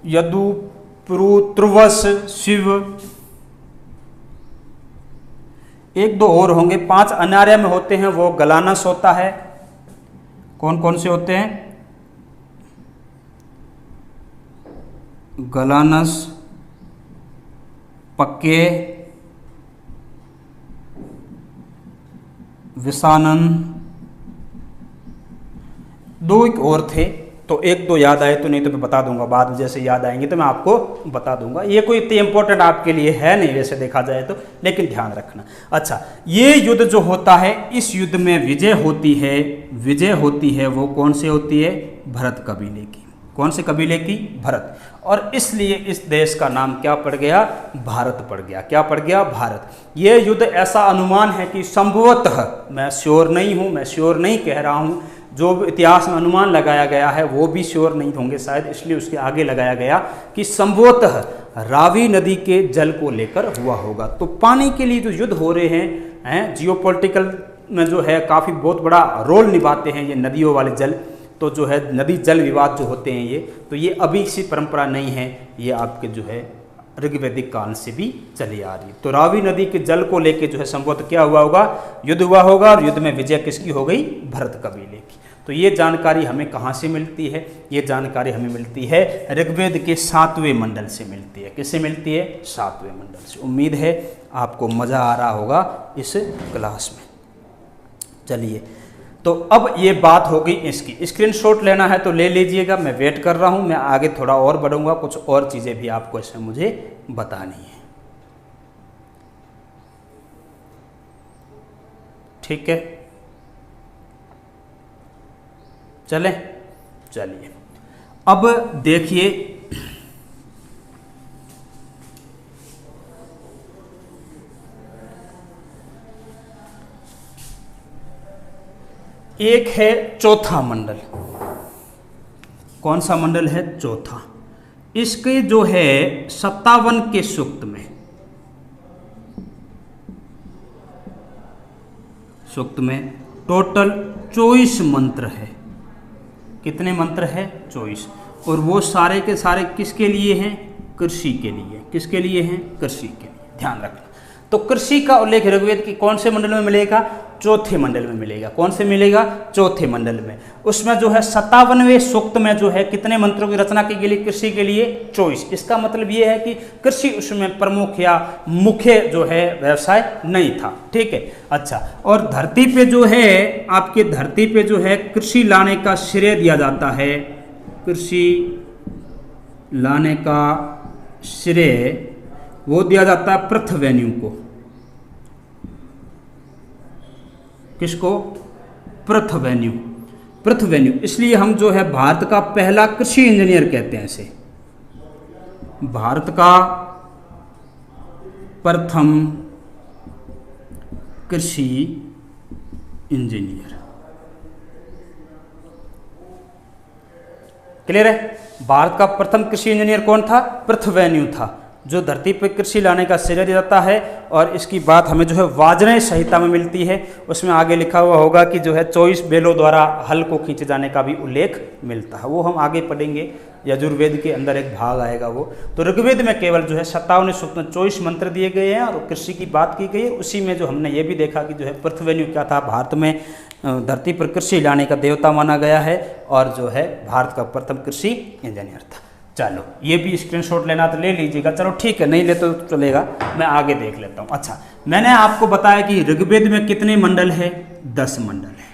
A: यदु, पुरु, त्रुवस, शिव। एक दो और होंगे। 5 अनार्य में होते हैं वो गलानस होता है। कौन कौन से होते हैं? गलानस, पक्के, विशानन, 2 एक और थे। तो एक दो याद आए तो, नहीं तो मैं बता दूंगा बाद में, जैसे याद आएंगे तो मैं आपको बता दूंगा। ये कोई इतनी इंपॉर्टेंट आपके लिए है नहीं वैसे देखा जाए तो, लेकिन ध्यान रखना। अच्छा, ये युद्ध जो होता है, इस युद्ध में विजय होती है, विजय होती है वो कौन से होती है? भरत कबीले की। कौन से कबीले की? भरत। और इसलिए इस देश का नाम क्या पड़ गया? भारत पड़ गया। क्या पड़ गया? भारत। ये युद्ध ऐसा अनुमान है कि संभवतः, मैं श्योर नहीं हूं, मैं श्योर नहीं कह रहा हूं, जो इतिहास में अनुमान लगाया गया है वो भी श्योर नहीं होंगे शायद, इसलिए उसके आगे लगाया गया कि संभवतः रावी नदी के जल को लेकर हुआ होगा। तो पानी के लिए जो युद्ध हो रहे हैं, जियोपॉलिटिकल में जो है काफ़ी बहुत बड़ा रोल निभाते हैं ये नदियों वाले जल। तो जो है नदी जल विवाद जो होते हैं ये, तो ये अभी सी परंपरा नहीं है, ये आपके जो है ऋग्वैदिक काल से भी चली आ रही है। तो रावी नदी के जल को लेके जो है संभवतः क्या हुआ होगा? युद्ध हुआ होगा, और युद्ध में विजय किसकी हो गई? भरत कबीले की। तो ये जानकारी हमें कहाँ से मिलती है? ये जानकारी हमें मिलती है ऋग्वेद के 7वें मंडल से मिलती है। किससे मिलती है? 7वें मंडल से। उम्मीद है आपको मज़ा आ रहा होगा इस क्लास में। चलिए, तो अब ये बात हो गई इसकी। स्क्रीनशॉट लेना है तो ले लीजिएगा, मैं वेट कर रहा हूँ। मैं आगे थोड़ा और बढ़ूंगा, कुछ और चीज़ें भी आपको इसमें मुझे बतानी है। ठीक है, चलें। चलिए, अब देखिए, एक है चौथा मंडल। कौन सा मंडल है? चौथा। इसके जो है 57 के सूक्त में, सूक्त में टोटल 24 मंत्र है। कितने मंत्र है? 24। और वो सारे के सारे किसके लिए हैं? कृषि के लिए। किसके लिए हैं? कृषि के लिए। ध्यान रखना। तो कृषि का उल्लेख ऋग्वेद की कौन से मंडल में मिलेगा? चौथे मंडल में मिलेगा। कौन से मिलेगा? चौथे मंडल में। उसमें जो है 57वें सूक्त में जो है कितने मंत्रों की रचना की गई कृषि के लिए? 24। इसका मतलब ये है कि कृषि उसमें प्रमुख या मुख्य जो है व्यवसाय नहीं था। ठीक है। अच्छा, और धरती पे जो है आपके धरती पे जो है कृषि लाने का श्रेय दिया जाता है, कृषि लाने का श्रेय वो दिया जाता है पृथ्वेन्यू को। किसको? पृथ्वेन्यू। पृथ्वेन्यू, इसलिए हम जो है भारत का पहला कृषि इंजीनियर कहते हैं इसे। भारत का प्रथम कृषि इंजीनियर। क्लियर है? भारत का प्रथम कृषि इंजीनियर कौन था? पृथ्वेन्यू था, जो धरती पर कृषि लाने का श्रेय दिया जाता है। और इसकी बात हमें जो है वाजराय संहिता में मिलती है। उसमें आगे लिखा हुआ होगा कि जो है 24 बैलों द्वारा हल को खींचे जाने का भी उल्लेख मिलता है। वो हम आगे पढ़ेंगे, यजुर्वेद के अंदर एक भाग आएगा वो। तो ऋग्वेद में केवल जो है 57वें सूक्त में 24 मंत्र दिए गए हैं और कृषि की बात की गई है। उसी में जो हमने ये भी देखा कि जो है पृथ्वेन्यू क्या था, भारत में धरती पर कृषि लाने का देवता माना गया है और जो है भारत का प्रथम कृषि इंजीनियर था। चलो, ये भी स्क्रीनशॉट लेना तो ले लीजिएगा। चलो ठीक है, नहीं ले तो चलेगा, मैं आगे देख लेता हूँ। अच्छा, मैंने आपको बताया कि ऋग्वेद में कितने मंडल है? 10 मंडल है।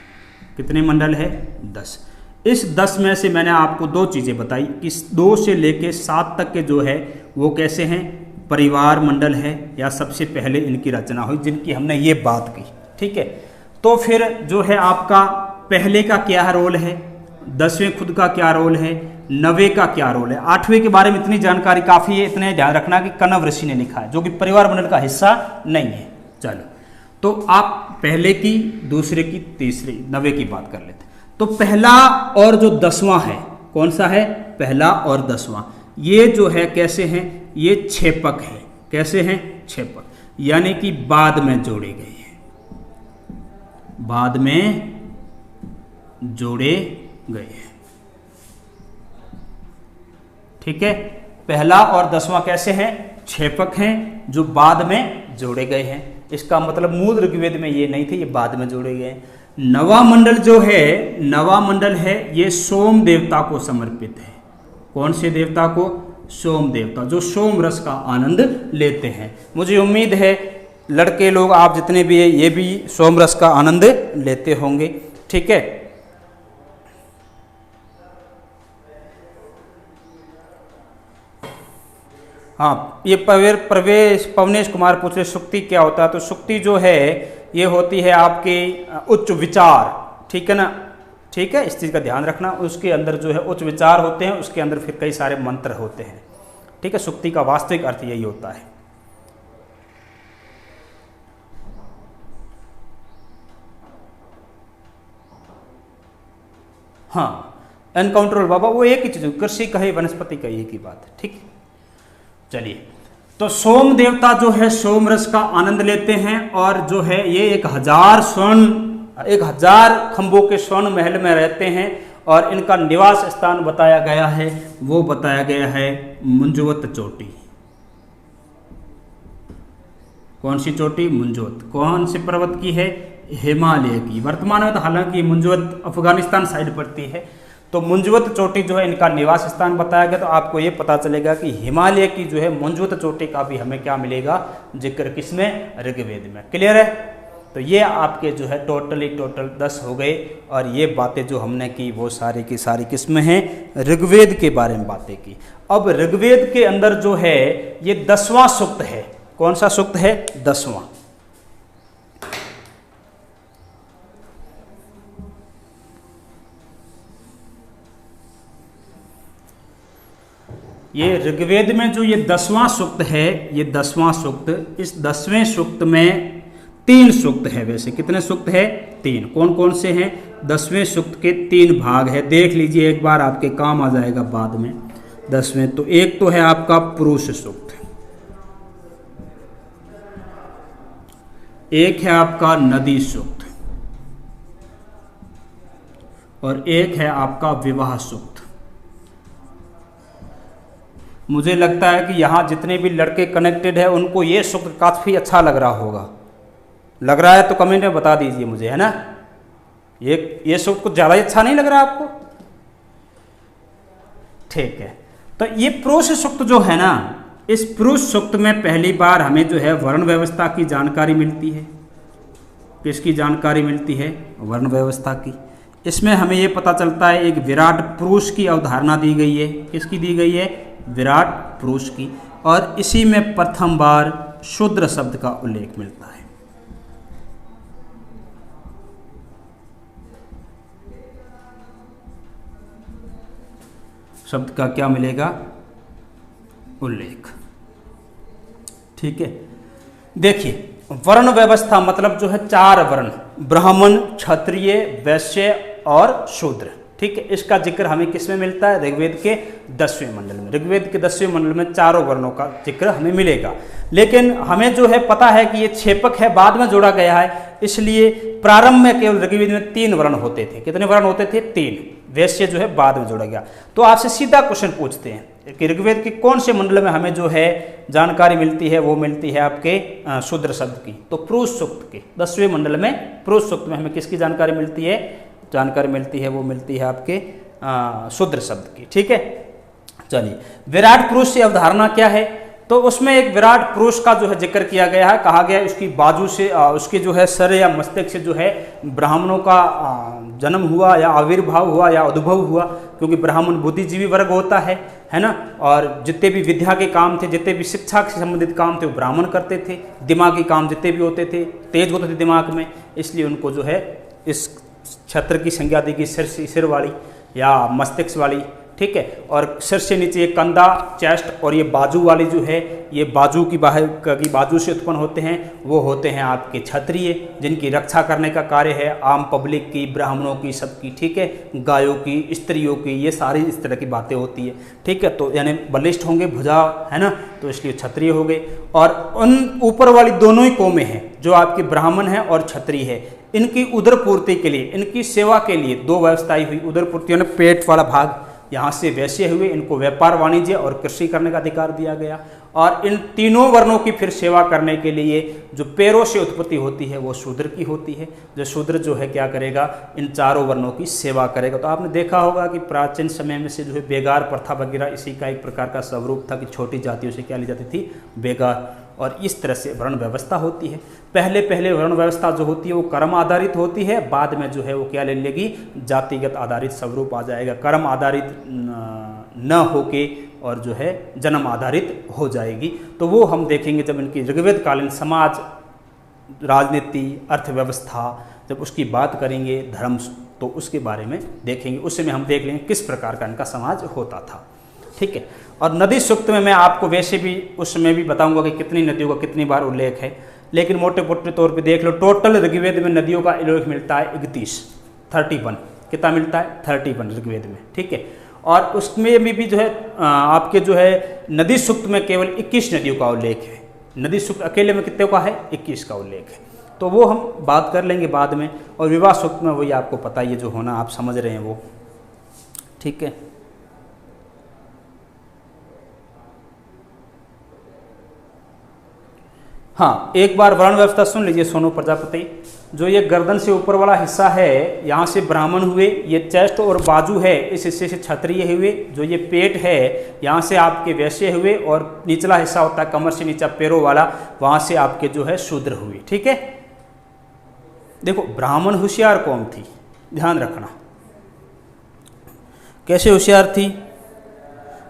A: कितने मंडल है? 10। इस 10 में से मैंने आपको 2 चीज़ें बताई कि 2 से लेके 7 तक के जो है वो कैसे हैं? परिवार मंडल है, या सबसे पहले इनकी रचना हुई, जिनकी हमने ये बात की। ठीक है। तो फिर जो है आपका पहले का क्या रोल है, 10वें खुद का क्या रोल है, 9वें का क्या रोल है। 8वें के बारे में इतनी जानकारी काफ़ी है, इतने ध्यान रखना कि कण्व ऋषि ने लिखा है, जो कि परिवार मंडल का हिस्सा नहीं है। चलो, तो आप पहले की, दूसरे की, तीसरी, 9वें की बात कर लेते। तो पहला और जो 10वां है, कौन सा है? पहला और 10वां, ये जो है कैसे हैं? ये छेपक है। कैसे हैं? छेपक, यानी कि बाद में जोड़े गए हैं, बाद में जोड़े गए हैं। ठीक है। पहला और 10वां कैसे हैं? छेपक हैं, जो बाद में जोड़े गए हैं। इसका मतलब मूल ऋग्वेद में ये नहीं थे, ये बाद में जोड़े गए हैं। 9वां मंडल जो है, 9वां मंडल है, ये सोम देवता को समर्पित है। कौन से देवता को? सोम देवता, जो सोम रस का आनंद लेते हैं। मुझे उम्मीद है लड़के लोग, आप जितने भी हैं, ये भी सोम रस का आनंद लेते होंगे। ठीक है। हाँ, ये पवनेश कुमार पूछ रहे सुक्ति क्या होता है। तो सुक्ति जो है ये होती है आपके उच्च विचार। ठीक है ना? ठीक है, इस चीज़ का ध्यान रखना। उसके अंदर जो है उच्च विचार होते हैं, उसके अंदर फिर कई सारे मंत्र होते हैं। ठीक है, सुक्ति का वास्तविक अर्थ यही होता है। हाँ, अनकाउंटेबल बाबा, वो एक ही चीज़, कृषि कहे वनस्पति कही की बात है। ठीक है, चलिए। तो सोम देवता जो है सोम रस का आनंद लेते हैं, और जो है ये 1000 खंभों के स्वर्ण महल में रहते हैं। और इनका निवास स्थान बताया गया है, वो बताया गया है मुंजवत चोटी। कौन सी चोटी? मुंजवत। कौन से पर्वत की है? हिमालय की। वर्तमान में तो हालांकि मुंजवत अफगानिस्तान साइड पड़ती है। तो मुंजवत चोटी जो है इनका निवास स्थान बताया गया। तो आपको ये पता चलेगा कि हिमालय की जो है मुंजवत चोटी का भी हमें क्या मिलेगा? जिक्र किसमें? ऋग्वेद में। क्लियर है? तो ये आपके जो है टोटल 10 हो गए। और ये बातें जो हमने की वो सारी की सारी किसमें हैं? ऋग्वेद के बारे में बातें की। अब ऋग्वेद के अंदर जो है ये 10वां सूक्त है। कौन सा सूक्त है? 10वां। ये ऋग्वेद में जो ये 10वां सूक्त है, ये 10वां सूक्त, इस 10वें सूक्त में 3 सूक्त है। वैसे कितने सूक्त है? 3। कौन कौन से हैं? 10वें सूक्त के 3 भाग है। देख लीजिए एक बार, आपके काम आ जाएगा बाद में। 10वें तो एक तो है आपका पुरुष सूक्त, एक है आपका नदी सूक्त, और एक है आपका विवाह सूक्त। मुझे लगता है कि यहाँ जितने भी लड़के कनेक्टेड हैं उनको ये सूक्त काफ़ी अच्छा लग रहा होगा। लग रहा है तो कमेंट में बता दीजिए मुझे, है ना। ये सूक्त कुछ ज़्यादा अच्छा नहीं लग रहा आपको? ठीक है, तो ये पुरुष सूक्त जो है ना, इस पुरुष सूक्त में पहली बार हमें जो है वर्ण व्यवस्था की जानकारी मिलती है। किसकी जानकारी मिलती है? वर्ण व्यवस्था की। इसमें हमें ये पता चलता है एक विराट पुरुष की अवधारणा दी गई है। किसकी दी गई है? विराट पुरुष की। और इसी में प्रथम बार शूद्र शब्द का उल्लेख मिलता है। शब्द का क्या मिलेगा? उल्लेख। ठीक है, देखिए वर्ण व्यवस्था मतलब जो है 4 वर्ण, ब्राह्मण, क्षत्रिय, वैश्य और शूद्र। ठीक है, इसका जिक्र हमें किस में मिलता है? ऋग्वेद के 10वें मंडल में। ऋग्वेद के 10वें मंडल में 4 वर्णों का जिक्र हमें मिलेगा। लेकिन हमें जो है पता है कि ये छेपक है, बाद में जोड़ा गया है, इसलिए प्रारंभ में केवल ऋग्वेद में 3 वर्ण होते थे। कितने वर्ण होते थे? 3। वैश्य जो है बाद में जोड़ा गया। तो आपसे सीधा क्वेश्चन पूछते हैं कि ऋग्वेद के कौन से मंडल में हमें जो है जानकारी मिलती है? वो मिलती है आपके शूद्र शब्द की। तो पुरुष सूक्त के 10वें मंडल में पुरुष सूक्त में हमें किसकी जानकारी मिलती है? जानकारी मिलती है, वो मिलती है आपके शूद्र शब्द की। ठीक है, चलिए विराट पुरुष की अवधारणा क्या है? तो उसमें एक विराट पुरुष का जो है जिक्र किया गया है। कहा गया उसकी बाजू से, उसके जो है सर या मस्तक से जो है ब्राह्मणों का जन्म हुआ या आविर्भाव हुआ या उद्भव हुआ, क्योंकि ब्राह्मण बुद्धिजीवी वर्ग होता है ना। और जितने भी विद्या के काम थे, जितने भी शिक्षा से संबंधित काम थे, वो ब्राह्मण करते थे। दिमागी काम जितने भी होते थे, तेज होते थे दिमाग में, इसलिए उनको जो है इस छत्र की संज्ञा दी गई, सिर वाली या मस्तिष्क वाली। ठीक है, और सिर से नीचे एक कंधा, चेस्ट, और ये बाजू वाली जो है, ये बाजू की बाजू से उत्पन्न होते हैं, वो होते हैं आपके क्षत्रिय, जिनकी रक्षा करने का कार्य है आम पब्लिक की, ब्राह्मणों की, सबकी। ठीक है, गायों की, स्त्रियों की, ये सारी इस तरह की बातें होती है। ठीक है, तो यानी बलिष्ठ होंगे, भुजा, है ना, तो इसलिए क्षत्रिय हो गए। और उन ऊपर वाली दोनों ही कौमें हैं, जो आपके ब्राह्मण हैं और क्षत्रिय है, इनकी उदर पूर्ति के लिए, इनकी सेवा के लिए 2 व्यवस्थाएं हुई। उदर पूर्ति यानी पेट वाला भाग, यहाँ से वैश्य हुए, इनको व्यापार, वाणिज्य और कृषि करने का अधिकार दिया गया। और इन तीनों वर्णों की फिर सेवा करने के लिए जो पैरों से उत्पत्ति होती है वो शूद्र की होती है। जो शूद्र जो है क्या करेगा? इन 4 वर्णों की सेवा करेगा। तो आपने देखा होगा कि प्राचीन समय में से जो है बेगार प्रथा वगैरह इसी का एक प्रकार का स्वरूप था कि छोटी जातियों से क्या ली जाती थी? बेगार। और इस तरह से वर्ण व्यवस्था होती है। पहले वर्ण व्यवस्था जो होती है वो कर्म आधारित होती है, बाद में जो है वो क्या ले लेगी? जातिगत आधारित स्वरूप आ जाएगा। कर्म आधारित न होके और जो है जन्म आधारित हो जाएगी। तो वो हम देखेंगे जब इनकी ऋग्वेद कालीन समाज, राजनीति, अर्थव्यवस्था, जब उसकी बात करेंगे, धर्म, तो उसके बारे में देखेंगे। उस समय हम देख लेंगे किस प्रकार का इनका समाज होता था। ठीक है, और नदी सूक्त में मैं आपको वैसे भी उस समय भी बताऊंगा कि कितनी नदियों का कितनी बार उल्लेख है, लेकिन मोटे मोटे तौर पे देख लो, टोटल ऋग्वेद में नदियों का उल्लेख मिलता है 31। कितना मिलता है? 31 ऋग्वेद में। ठीक है, और उसमें भी जो है आपके जो है नदी सूक्त में केवल 21 नदियों का उल्लेख है। नदी सूक्त अकेले में कितने का है? 21 का उल्लेख है। तो वो हम बात कर लेंगे बाद में। और विवाह सूक्त में वही आपको पता ही है, जो होना आप समझ रहे हैं वो। ठीक है, हाँ, एक बार वर्ण व्यवस्था सुन लीजिए सोनू प्रजापति। जो ये गर्दन से ऊपर वाला हिस्सा है, यहाँ से ब्राह्मण हुए, ये चेस्ट और बाजू है, इस हिस्से से क्षत्रिय हुए। जो ये पेट है, यहाँ से आपके वैश्य हुए, और निचला हिस्सा होता है कमर से नीचा पैरों वाला, वहाँ से आपके जो है शूद्र हुए। ठीक है, देखो ब्राह्मण होशियार कौम थी, ध्यान रखना। कैसे होशियार थी?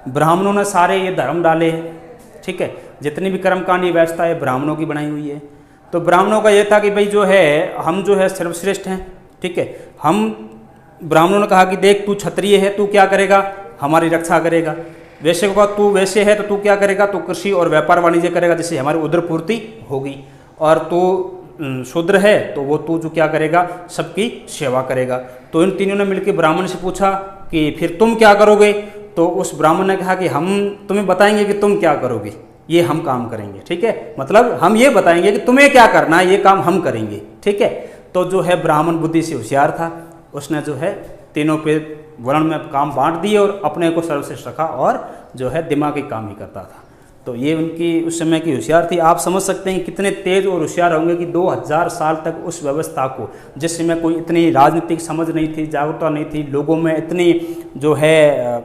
A: ब्राह्मणों ने सारे ये धर्म डाले हैं। ठीक है, जितनी भी कर्मकांडी व्यवस्था है ब्राह्मणों की बनाई हुई है। तो ब्राह्मणों का ये था कि भाई जो है हम जो है सर्वश्रेष्ठ हैं। ठीक है, हम ब्राह्मणों ने कहा कि देख तू क्षत्रिय है, तू क्या करेगा? हमारी रक्षा करेगा। वैश्य को तू वैश्य है तो तू क्या करेगा? तो कृषि और व्यापार वाणिज्य करेगा, जिससे हमारी उदर पूर्ति होगी। और तू शूद्र है तो वो तू जो क्या करेगा? सबकी सेवा करेगा। तो इन तीनों ने मिलकर ब्राह्मण से पूछा कि फिर तुम क्या करोगे? तो उस ब्राह्मण ने कहा कि हम तुम्हें बताएंगे कि तुम क्या करोगे, ये हम काम करेंगे। ठीक है, मतलब हम ये बताएंगे कि तुम्हें क्या करना है, ये काम हम करेंगे। ठीक है, तो जो है ब्राह्मण बुद्धि से होशियार था, उसने जो है तीनों पे वर्ण में काम बांट दिए और अपने को सर्वश्रेष्ठ रखा, और जो है दिमागी काम ही करता था। तो ये उनकी उस समय की होशियार थी। आप समझ सकते हैं कितने तेज और होशियार होंगे कि 2000 साल तक उस व्यवस्था को, जिस समय कोई इतनी राजनीतिक समझ नहीं थी, जागरूकता नहीं थी, लोगों में इतनी जो है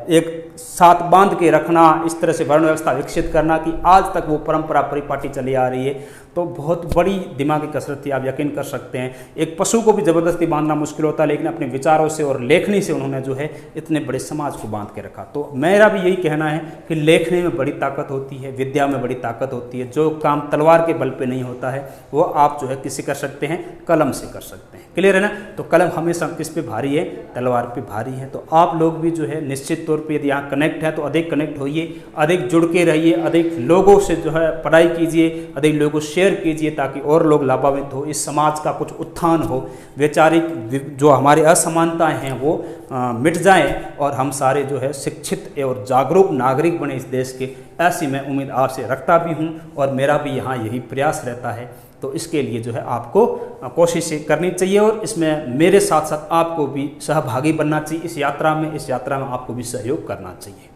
A: एक साथ बांध के रखना, इस तरह से वर्ण व्यवस्था विकसित करना कि आज तक वो परंपरा परिपाटी चली आ रही है, तो बहुत बड़ी दिमागी कसरत थी। आप यकीन कर सकते हैं, एक पशु को भी ज़बरदस्ती बांधना मुश्किल होता है, लेकिन अपने विचारों से और लेखनी से उन्होंने जो है इतने बड़े समाज को बांध के रखा। तो मेरा भी यही कहना है कि लेखनी में बड़ी ताकत होती है, विद्या में बड़ी ताकत होती है। जो काम तलवार के बल पे नहीं होता है वो आप जो है किससे कर सकते हैं, कलम से कर सकते हैं। क्लियर है ना? तो कलम हमेशा किस पे भारी है, तलवार पे भारी है। तो आप लोग भी जो है निश्चित तौर पे यदि यहाँ कनेक्ट है तो अधिक कनेक्ट होइए, अधिक जुड़ के रहिए, अधिक लोगों से जो है पढ़ाई कीजिए, अधिक लोगों को शेयर कीजिए ताकि और लोग लाभान्वित हो, इस समाज का कुछ उत्थान हो, वैचारिक जो हमारी असमानताएं हैं वो मिट जाएं और हम सारे जो है शिक्षित और जागरूक नागरिक बने इस देश के। ऐसी मैं उम्मीद आपसे रखता भी हूँ और मेरा भी यहाँ यही प्रयास रहता है। तो इसके लिए जो है आपको कोशिशें करनी चाहिए और इसमें मेरे साथ साथ आपको भी सहभागी बनना चाहिए इस यात्रा में आपको भी सहयोग करना चाहिए।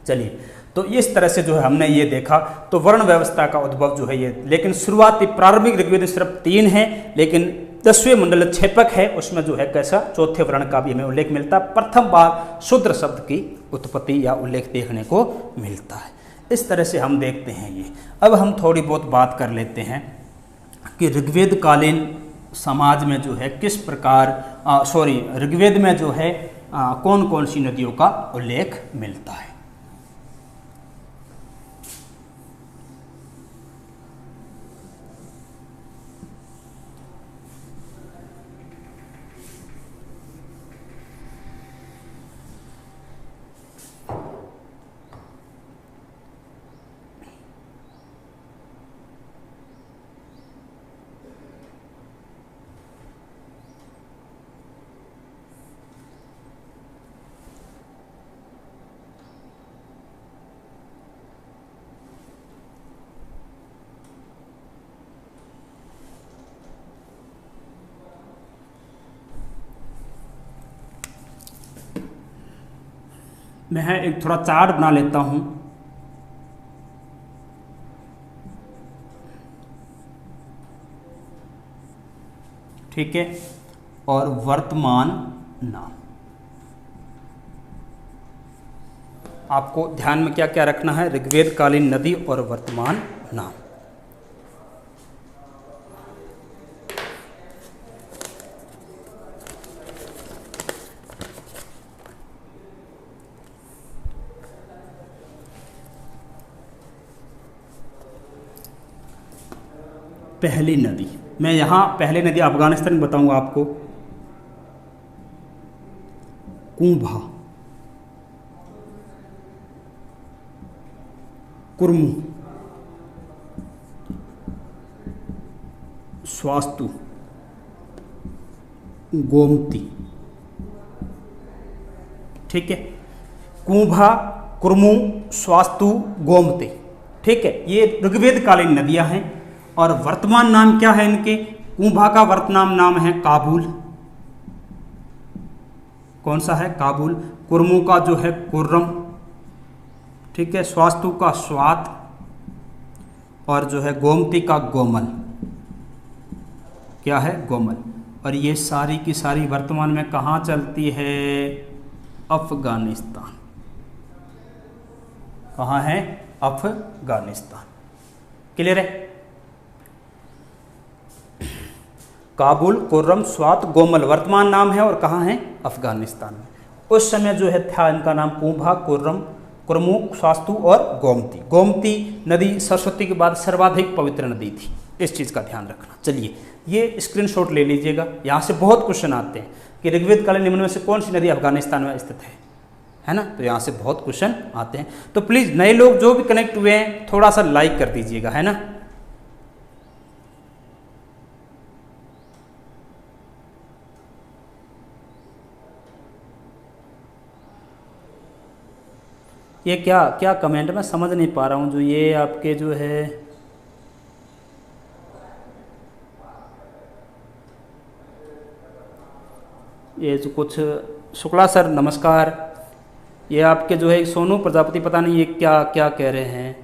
A: चलिए, तो इस तरह से जो है हमने ये देखा, तो वर्ण व्यवस्था का उद्भव जो है ये, लेकिन शुरुआती प्रारंभिक ऋग्वेद सिर्फ 3 है, लेकिन 10वें मंडल छेपक है, उसमें जो है कैसा चौथे वर्ण का भी हमें उल्लेख मिलता है। प्रथम बार शूद्र शब्द की उत्पत्ति या उल्लेख देखने को मिलता है। इस तरह से हम देखते हैं ये। अब हम थोड़ी बहुत बात कर लेते हैं कि ऋग्वेद कालीन समाज में जो है किस प्रकार ऋग्वेद में जो है कौन कौन सी नदियों का उल्लेख मिलता है। मैं एक थोड़ा चार्ट बना लेता हूं। ठीक है, और वर्तमान नाम आपको ध्यान में क्या क्या रखना है, ऋग्वेद कालीन नदी और वर्तमान नाम। पहली नदी, मैं यहाँ पहली नदी अफगानिस्तान में बताऊंगा आपको। कुंभा, कुर्मु, स्वास्तु, गोमती। ठीक है, कुंभा, कुर्मु, स्वास्तु, गोमती। ठीक है, ये ऋग्वेद कालीन नदियां हैं। और वर्तमान नाम क्या है इनके? कुंभा का वर्तमान नाम है काबुल। कौन सा है? काबुल। कुर्मु का जो है कुर्रम। ठीक है, स्वास्तु का स्वात, और जो है गोमती का गोमल। क्या है? गोमल। और ये सारी की सारी वर्तमान में कहाँ चलती है? अफगानिस्तान। कहाँ है? अफगानिस्तान। क्लियर है? काबुल, कुर्रम, स्वात, गोमल वर्तमान नाम है और कहाँ है? अफगानिस्तान में। उस समय जो है था इनका नाम कुंभा, कुर्रम, कुर्मु, स्वास्तु और गोमती। गोमती नदी सरस्वती के बाद सर्वाधिक पवित्र नदी थी, इस चीज़ का ध्यान रखना। चलिए, ये स्क्रीनशॉट ले लीजिएगा, यहाँ से बहुत क्वेश्चन आते हैं कि ऋग्वेद कालीन निम्न में से कौन सी नदी अफगानिस्तान में स्थित है ना? तो यहाँ से बहुत क्वेश्चन आते हैं। तो प्लीज़ नए लोग जो भी कनेक्ट हुए हैं थोड़ा सा लाइक कर दीजिएगा, है ना? ये क्या क्या कमेंट में समझ नहीं पा रहा हूँ, जो ये आपके जो है ये जो कुछ शुक्ला सर नमस्कार, ये आपके जो है सोनू प्रजापति, पता नहीं ये क्या क्या कह रहे हैं।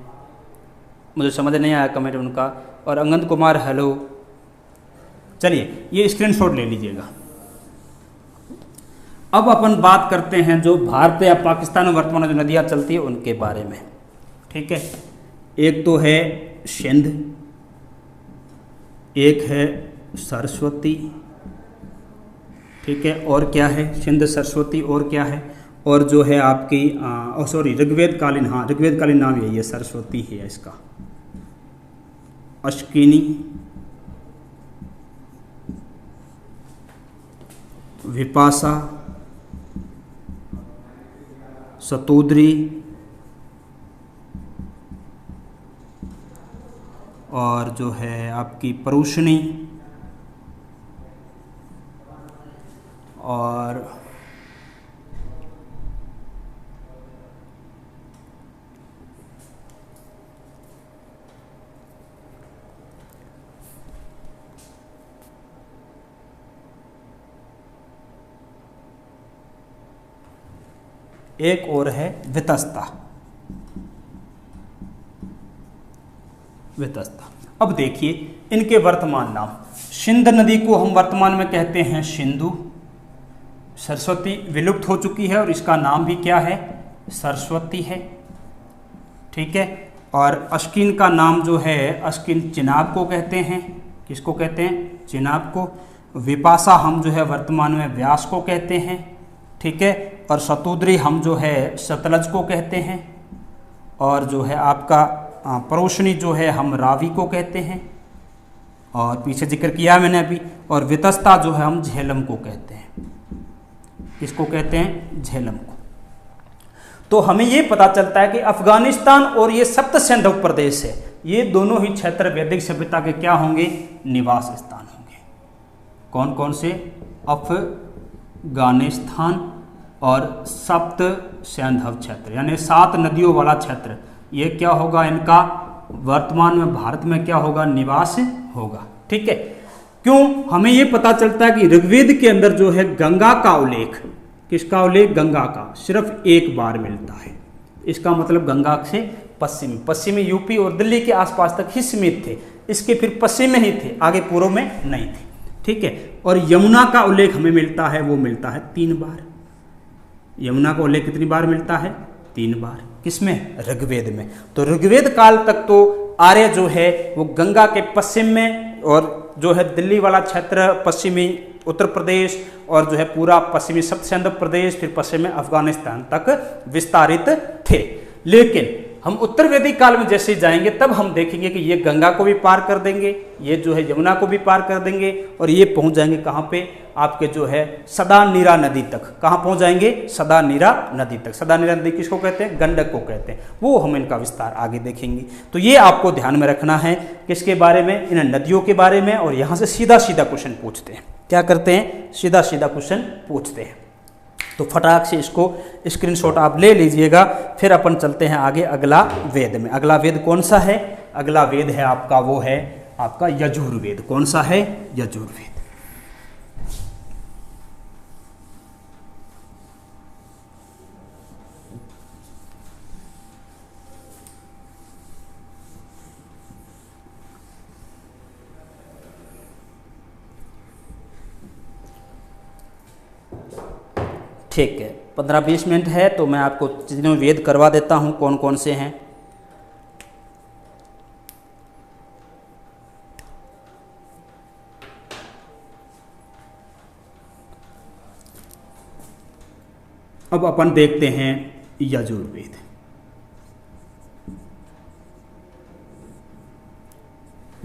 A: मुझे समझ नहीं आया कमेंट उनका। और अंगद कुमार हेलो। चलिए ये स्क्रीनशॉट ले लीजिएगा। अब अपन बात करते हैं जो भारत या पाकिस्तान में वर्तमान में जो नदियाँ चलती है उनके बारे में। ठीक है, एक तो है सिंध, एक है सरस्वती। ठीक है, और क्या है, सिंध सरस्वती, और क्या है, और जो है आपकी सॉरी ऋग्वेद कालीन, हाँ ऋग्वेद कालीन नाम यही है, सरस्वती है इसका। अश्किनी, विपाशा, सतोद्री और जो है आपकी परुष्णी और एक और है वितस्ता। वितस्ता। अब देखिए इनके वर्तमान नाम। सिंध नदी को हम वर्तमान में कहते हैं सिंधु। सरस्वती विलुप्त हो चुकी है और इसका नाम भी क्या है, सरस्वती है। ठीक है, और अश्किन का नाम जो है अश्किन चिनाब को कहते हैं। किसको कहते हैं, चिनाब को। विपाशा हम जो है वर्तमान में व्यास को कहते हैं। ठीक है, और सतोद्री हम जो है सतलज को कहते हैं। और जो है आपका परोशनी जो है हम रावी को कहते हैं, और पीछे जिक्र किया मैंने अभी। और वितस्ता जो है हम झेलम को कहते हैं। किसको कहते हैं, झेलम को। तो हमें ये पता चलता है कि अफगानिस्तान और ये सप्त सिंधु प्रदेश है, ये दोनों ही क्षेत्र वैदिक सभ्यता के क्या होंगे, निवास स्थान होंगे। कौन कौन से, अफगानिस्तान और सप्त सिंधु क्षेत्र, यानी 7 नदियों वाला क्षेत्र, ये क्या होगा, इनका वर्तमान में भारत में क्या होगा, निवास होगा। ठीक है, क्यों, हमें ये पता चलता है कि ऋग्वेद के अंदर जो है गंगा का उल्लेख, किसका उल्लेख, गंगा का, सिर्फ एक बार मिलता है। इसका मतलब गंगा से पश्चिमी यूपी और दिल्ली के आसपास तक ही सीमित थे, इसके फिर पश्चिम में ही थे, आगे पूर्व में नहीं थे। ठीक है, और यमुना का उल्लेख हमें मिलता है, वो मिलता है 3 बार। यमुना का उल्लेख कितनी बार मिलता है, 3 बार। किसमें, ऋग्वेद में। तो ऋग्वेद काल तक तो आर्य जो है वो गंगा के पश्चिम में, और जो है दिल्ली वाला क्षेत्र, पश्चिमी उत्तर प्रदेश और जो है पूरा पश्चिमी सप्त सिंधु प्रदेश, फिर पश्चिम में अफगानिस्तान तक विस्तारित थे। लेकिन हम उत्तर वैदिक काल में जैसे जाएंगे तब हम देखेंगे कि ये गंगा को भी पार कर देंगे, ये जो है यमुना को भी पार कर देंगे, और ये पहुंच जाएंगे कहाँ पे, आपके जो है सदानीरा नदी तक। कहाँ पहुंच जाएंगे, सदानीरा नदी तक। सदानीरा नदी किसको कहते हैं, गंडक को कहते हैं। वो हम इनका विस्तार आगे देखेंगे। तो ये आपको ध्यान में रखना है, किसके बारे में, इन नदियों के बारे में। और यहाँ से सीधा सीधा क्वेश्चन पूछते हैं, क्या करते हैं, सीधा सीधा क्वेश्चन पूछते हैं। तो फटाक से इसको स्क्रीनशॉट आप ले लीजिएगा। फिर अपन चलते हैं आगे अगला वेद में। अगला वेद कौन सा है, अगला वेद है आपका, वो है आपका यजुर्वेद। कौन सा है, यजुर्वेद। ठीक है, 15-20 मिनट है तो मैं आपको तीनों वेद करवा देता हूँ कौन कौन से हैं। अब अपन देखते हैं यजुर्वेद।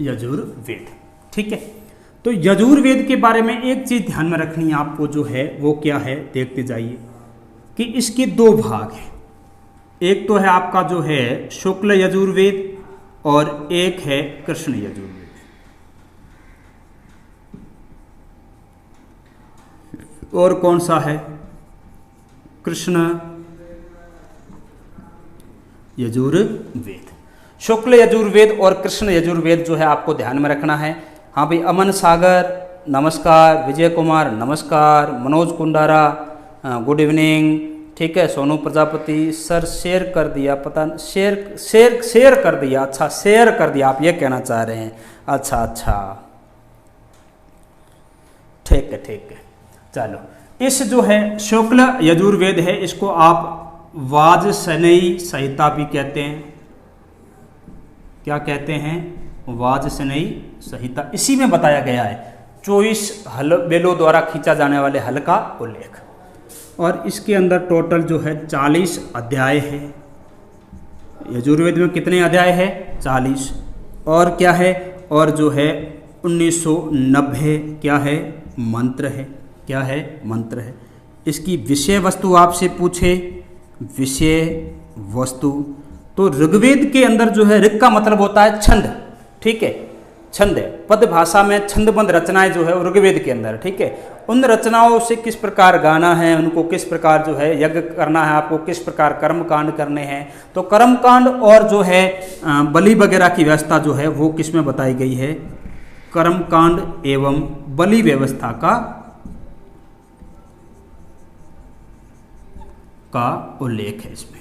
A: यजुर्वेद, ठीक है। तो यजुर्वेद के बारे में एक चीज ध्यान में रखनी है आपको, जो है वो क्या है, देखते जाइए कि इसके 2 भाग हैं। एक तो है आपका जो है शुक्ल यजुर्वेद और एक है कृष्ण यजुर्वेद। और कौन सा है, कृष्ण यजुर्वेद। शुक्ल यजुर्वेद और कृष्ण यजुर्वेद जो है आपको ध्यान में रखना है। हाँ भाई, अमन सागर नमस्कार, विजय कुमार नमस्कार, मनोज कुंडारा गुड इवनिंग, ठीक है। सोनू प्रजापति सर शेयर कर दिया, पता शेयर कर दिया, अच्छा शेयर कर दिया आप ये कहना चाह रहे हैं, अच्छा ठीक है। चलो, इस जो है शुक्ल यजुर्वेद है, इसको आप वाजसनेयी संहिता भी कहते हैं। क्या कहते हैं? वाजसनेयी संहिता। इसी में बताया गया है 24 बेलों द्वारा खींचा जाने वाले हल का उल्लेख, और इसके अंदर टोटल जो है 40 अध्याय है। यजुर्वेद में कितने अध्याय है? 40। और क्या है? और जो है 1990 क्या है? मंत्र है। क्या है? मंत्र है। इसकी विषय वस्तु आपसे पूछे, विषय वस्तु, तो ऋग्वेद के अंदर जो है ऋग का मतलब होता है छंद, ठीक है, छंद है। पद भाषा में छंदबद्ध रचनाएं जो है ऋग्वेद के अंदर, ठीक है। उन रचनाओं से किस प्रकार गाना है, उनको किस प्रकार जो है यज्ञ करना है, आपको किस प्रकार कर्म कांड करने हैं, तो कर्म कांड और जो है बलि वगैरह की व्यवस्था जो है वो किस में बताई गई है? कर्म कांड एवं बलि व्यवस्था का उल्लेख है इसमें।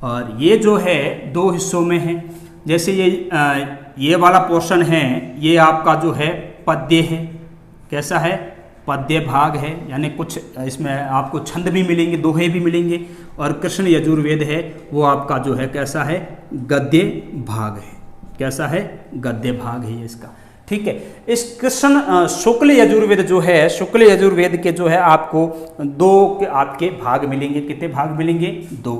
A: और ये जो है 2 हिस्सों में है। जैसे ये वाला पोर्शन है, ये आपका जो है पद्य है। कैसा है? पद्य भाग है, यानी कुछ इसमें आपको छंद भी मिलेंगे, दोहे भी मिलेंगे। और कृष्ण यजुर्वेद है वो आपका जो है कैसा है? गद्य भाग है। कैसा है? गद्य भाग है इसका, ठीक है। इस कृष्ण शुक्ल यजुर्वेद जो है, शुक्ल यजुर्वेद के जो है आपको 2 आपके भाग मिलेंगे। कितने भाग मिलेंगे? 2।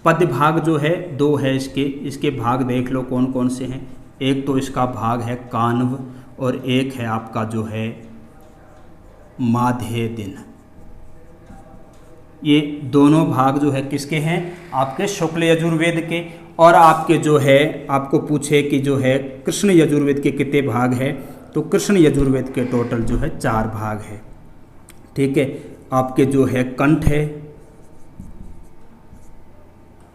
A: पद्य भाग जो है 2 है इसके भाग देख लो कौन कौन से हैं। एक तो इसका भाग है कान्व, और एक है आपका जो है माध्य दिन। ये दोनों भाग जो है किसके हैं? आपके शुक्ल यजुर्वेद के। और आपके जो है आपको पूछे कि जो है कृष्ण यजुर्वेद के कितने भाग है, तो कृष्ण यजुर्वेद के टोटल जो है 4 भाग है, ठीक है। आपके जो है कंठ है,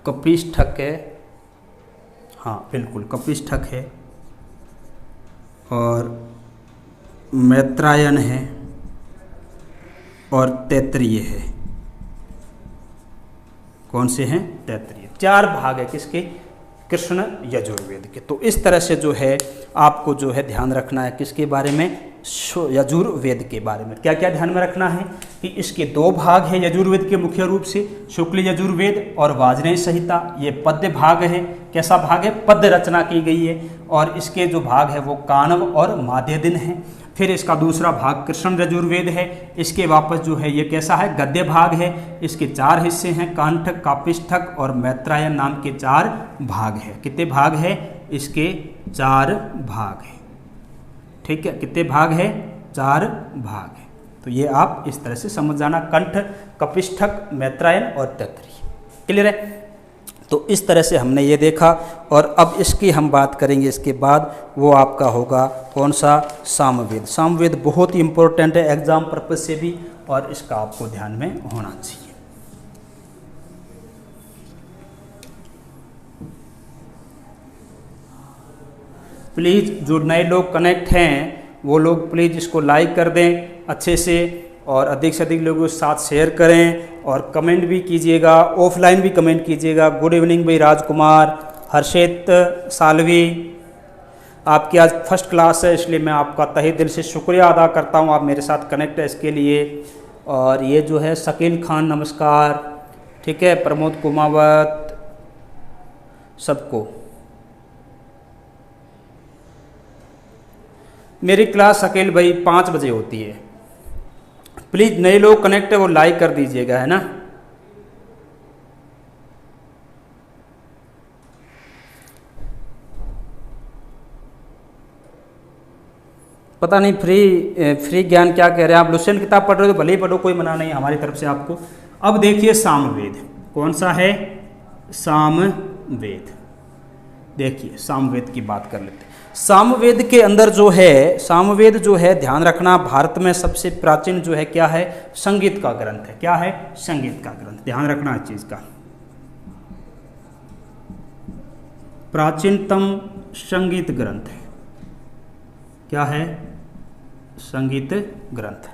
A: कपिष्ठक है, हाँ बिल्कुल कपिष्ठक है, और मैत्रायन है, और तैत्तिरीय है। कौन से हैं? तैत्तिरीय। 4 भाग है किसके? कृष्ण यजुर्वेद के। तो इस तरह से जो है आपको जो है ध्यान रखना है किसके बारे में? यजुर्वेद के बारे में। क्या क्या ध्यान में रखना है कि इसके 2 भाग है यजुर्वेद के, मुख्य रूप से शुक्ल यजुर्वेद और वाजसनेयी संहिता। ये पद्य भाग है। कैसा भाग है? पद्य रचना की गई है। और इसके जो भाग है वो कानव और माध्य दिन है। फिर इसका दूसरा भाग कृष्ण यजुर्वेद है। इसके वापस जो है ये कैसा है? गद्य भाग है। इसके 4 हिस्से हैं, कंठ, कापिष्ठक और मैत्रायन नाम के 4 भाग है। कितने भाग है? इसके 4 भाग है, ठीक है। कितने भाग है? 4 भाग है। तो ये आप इस तरह से समझ जाना, कंठ, कपिष्ठक, मैत्रायन और तैत्तिरीय। क्लियर है? तो इस तरह से हमने ये देखा, और अब इसकी हम बात करेंगे इसके बाद, वो आपका होगा कौन सा? सामवेद। सामवेद बहुत ही इंपॉर्टेंट है एग्जाम पर्पज से भी, और इसका आपको ध्यान में होना चाहिए। प्लीज़ जो नए लोग कनेक्ट हैं वो लोग प्लीज़ इसको लाइक कर दें अच्छे से, और अधिक से अधिक लोगों के साथ शेयर करें, और कमेंट भी कीजिएगा, ऑफलाइन भी कमेंट कीजिएगा। गुड इवनिंग भाई राजकुमार, हर्षित, सालवी, आपकी आज फर्स्ट क्लास है, इसलिए मैं आपका तहे दिल से शुक्रिया अदा करता हूँ, आप मेरे साथ कनेक्ट है इसके लिए। और ये जो है शकील खान, नमस्कार, ठीक है। प्रमोद कुमावत, सबको। मेरी क्लास शकील भाई 5 बजे होती है। प्लीज़ नए लोग कनेक्ट है वो लाइक कर दीजिएगा, है ना। पता नहीं फ्री ज्ञान क्या कह रहे हैं आप। लुसेंट किताब पढ़ रहे हो तो भले ही पढ़ो, कोई मना नहीं हमारी तरफ से आपको। अब देखिए सामवेद कौन सा है? सामवेद। देखिए सामवेद की बात कर लेते हैं। सामवेद के अंदर जो है, सामवेद जो है ध्यान रखना, भारत में सबसे प्राचीन जो है क्या है? संगीत का ग्रंथ है। क्या है? संगीत का ग्रंथ। ध्यान रखना इस चीज का। प्राचीनतम संगीत ग्रंथ है। क्या है? संगीत ग्रंथ।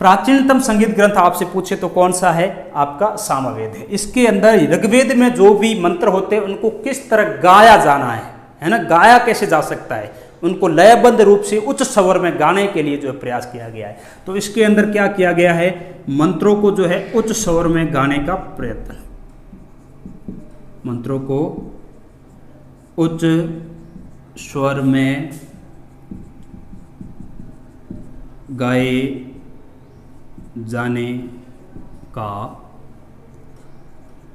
A: प्राचीनतम संगीत ग्रंथ आपसे पूछे तो कौन सा है? आपका सामवेद है। इसके अंदर ऋग्वेद में जो भी मंत्र होते हैं उनको किस तरह गाया जाना है ना, गाया कैसे जा सकता है, उनको लयबद्ध रूप से उच्च स्वर में गाने के लिए जो प्रयास किया गया है। तो इसके अंदर क्या किया गया है? मंत्रों को जो है उच्च स्वर में गाने का प्रयत्न, मंत्रों को उच्च स्वर में गाए जाने का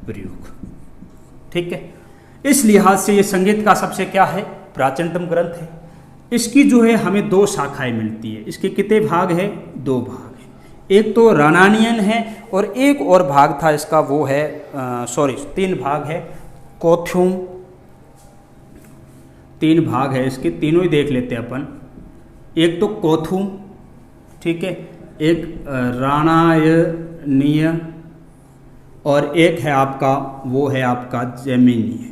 A: प्रयोग। ठीक है, इस लिहाज से ये संगीत का सबसे क्या है? प्राचीनतम ग्रंथ है। इसकी जो है हमें 2 शाखाएं मिलती है। इसके कितने भाग है? 2 भाग है। एक तो रानानियन है और एक और भाग था इसका, वो है 3 भाग है, कोथ्युम। 3 भाग है इसके, तीनों ही देख लेते हैं अपन। एक तो कोथुम, ठीक है, एक राणायनीय और एक है आपका, वो है आपका जैमिनीय।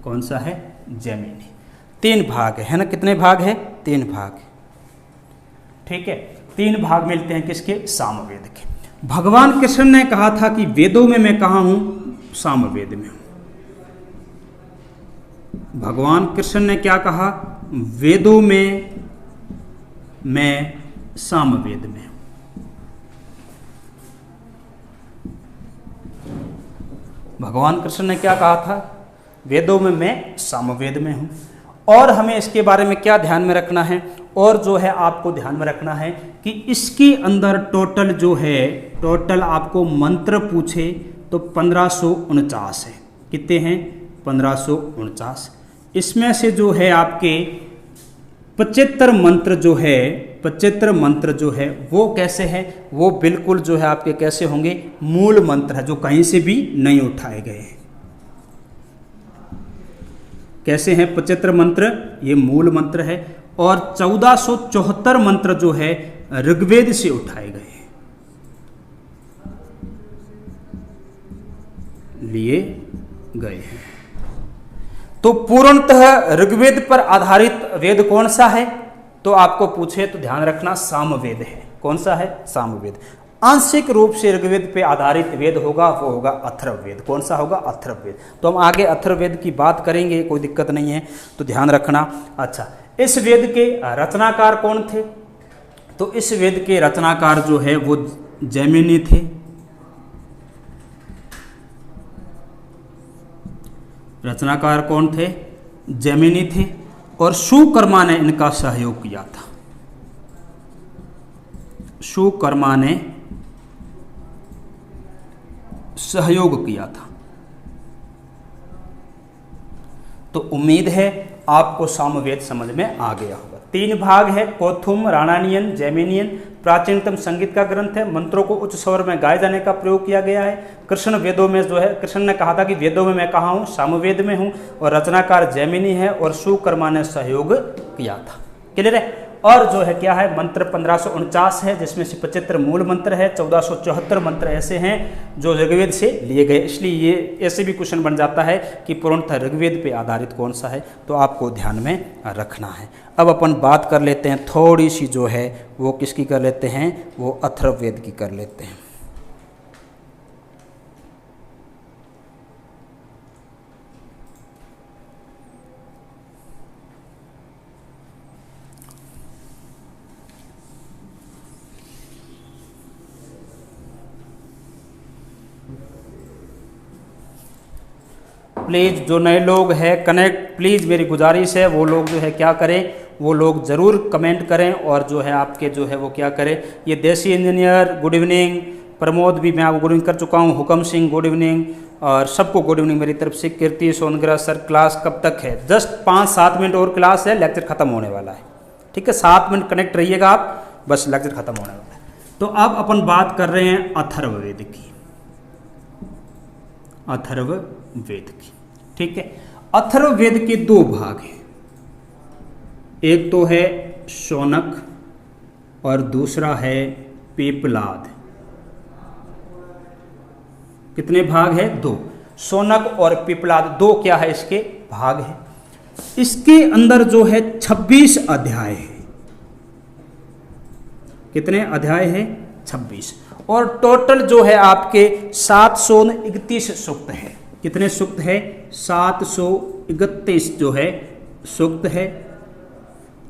A: कौन सा है? जैमिनी। 3 भाग है ना? कितने भाग है? 3 भाग। ठीक है, 3 भाग मिलते हैं किसके? सामवेद के। भगवान कृष्ण ने कहा था कि वेदों में मैं कहाँ हूं? सामवेद में हूं। भगवान कृष्ण ने क्या कहा? वेदों में मैं सामवेद में हूं। भगवान कृष्ण ने क्या कहा था? वेदों में मैं सामवेद में हूं। और हमें इसके बारे में क्या ध्यान में रखना है? और जो है आपको ध्यान में रखना है कि इसके अंदर टोटल जो है, टोटल आपको मंत्र पूछे तो 1549 है। कितने हैं? 1549। इसमें से जो है आपके 75 मंत्र जो है, 75 मंत्र जो है वो कैसे हैं? वो बिल्कुल जो है आपके कैसे होंगे? मूल मंत्र है, जो कहीं से भी नहीं उठाए गए हैं। कैसे हैं 75 मंत्र? ये मूल मंत्र है। और 1474 मंत्र जो है ऋग्वेद से उठाए गए हैं, लिए गए हैं। तो पूर्णतः ऋग्वेद पर आधारित वेद कौन सा है? तो आपको पूछे तो ध्यान रखना सामवेद है। कौन सा है? सामवेद। आंशिक रूप से ऋग्वेद पे आधारित वेद होगा, वो होगा अथर्ववेद। कौन सा होगा? अथर्ववेद। तो हम आगे अथर्ववेद की बात करेंगे, कोई दिक्कत नहीं है, तो ध्यान रखना। अच्छा, इस वेद के रचनाकार कौन थे? तो इस वेद के रचनाकार जो है वो जैमिनी थे। रचनाकार कौन थे? जैमिनी थे। और सुकर्मा ने इनका सहयोग किया था। सुकर्मा ने सहयोग किया था। तो उम्मीद है आपको सामवेद समझ में आ गया होगा। 3 भाग है, कोथुम, राणानियन, जैमिनियन। प्राचीनतम संगीत का ग्रंथ है। मंत्रों को उच्च स्वर में गाए जाने का प्रयोग किया गया है। कृष्ण वेदों में जो है, कृष्ण ने कहा था कि वेदों में मैं कहाँ हूँ? सामवेद में हूँ। और रचनाकार जैमिनी है और सुकर्मा ने सहयोग किया था। क्लियर है? और जो है क्या है? मंत्र 1549 है, जिसमें से 75 मूल मंत्र है, 1474 मंत्र ऐसे हैं जो ऋग्वेद से लिए गए। इसलिए ये ऐसे भी क्वेश्चन बन जाता है कि पूर्णतः ऋग्वेद पे आधारित कौन सा है, तो आपको ध्यान में रखना है। अब अपन बात कर लेते हैं थोड़ी सी, जो है वो किसकी कर लेते हैं? वो अथर्ववेद की कर लेते हैं। प्लीज़ जो नए लोग हैं कनेक्ट, प्लीज़ मेरी गुजारिश है वो लोग जो है क्या करें, वो लोग ज़रूर कमेंट करें और जो है आपके जो है वो क्या करें। ये देसी इंजीनियर गुड इवनिंग, प्रमोद भी मैं आपको गुड इवनिंग कर चुका हूँ, हुकम सिंह गुड इवनिंग, और सबको गुड इवनिंग मेरी तरफ से। कीर्ति सोनग्रा सर क्लास कब तक है? जस्ट 5-7 मिनट और क्लास है, लेक्चर ख़त्म होने वाला है। ठीक है, 7 मिनट कनेक्ट रहिएगा आप, बस लेक्चर ख़त्म होने वाला है। तो अब अपन बात कर रहे हैं अथर्ववेद की, अथर्ववेद की। ठीक है, अथर्ववेद के 2 भाग हैं, एक तो है शौनक और दूसरा है पेपलाद। कितने भाग है? 2। शौनक और पेपलाद 2 क्या है इसके भाग है। इसके अंदर जो है 26 अध्याय है। कितने अध्याय हैं? 26। और टोटल जो है आपके 731 सूक्त है। कितने सूक्त है? 731 जो है सूक्त है।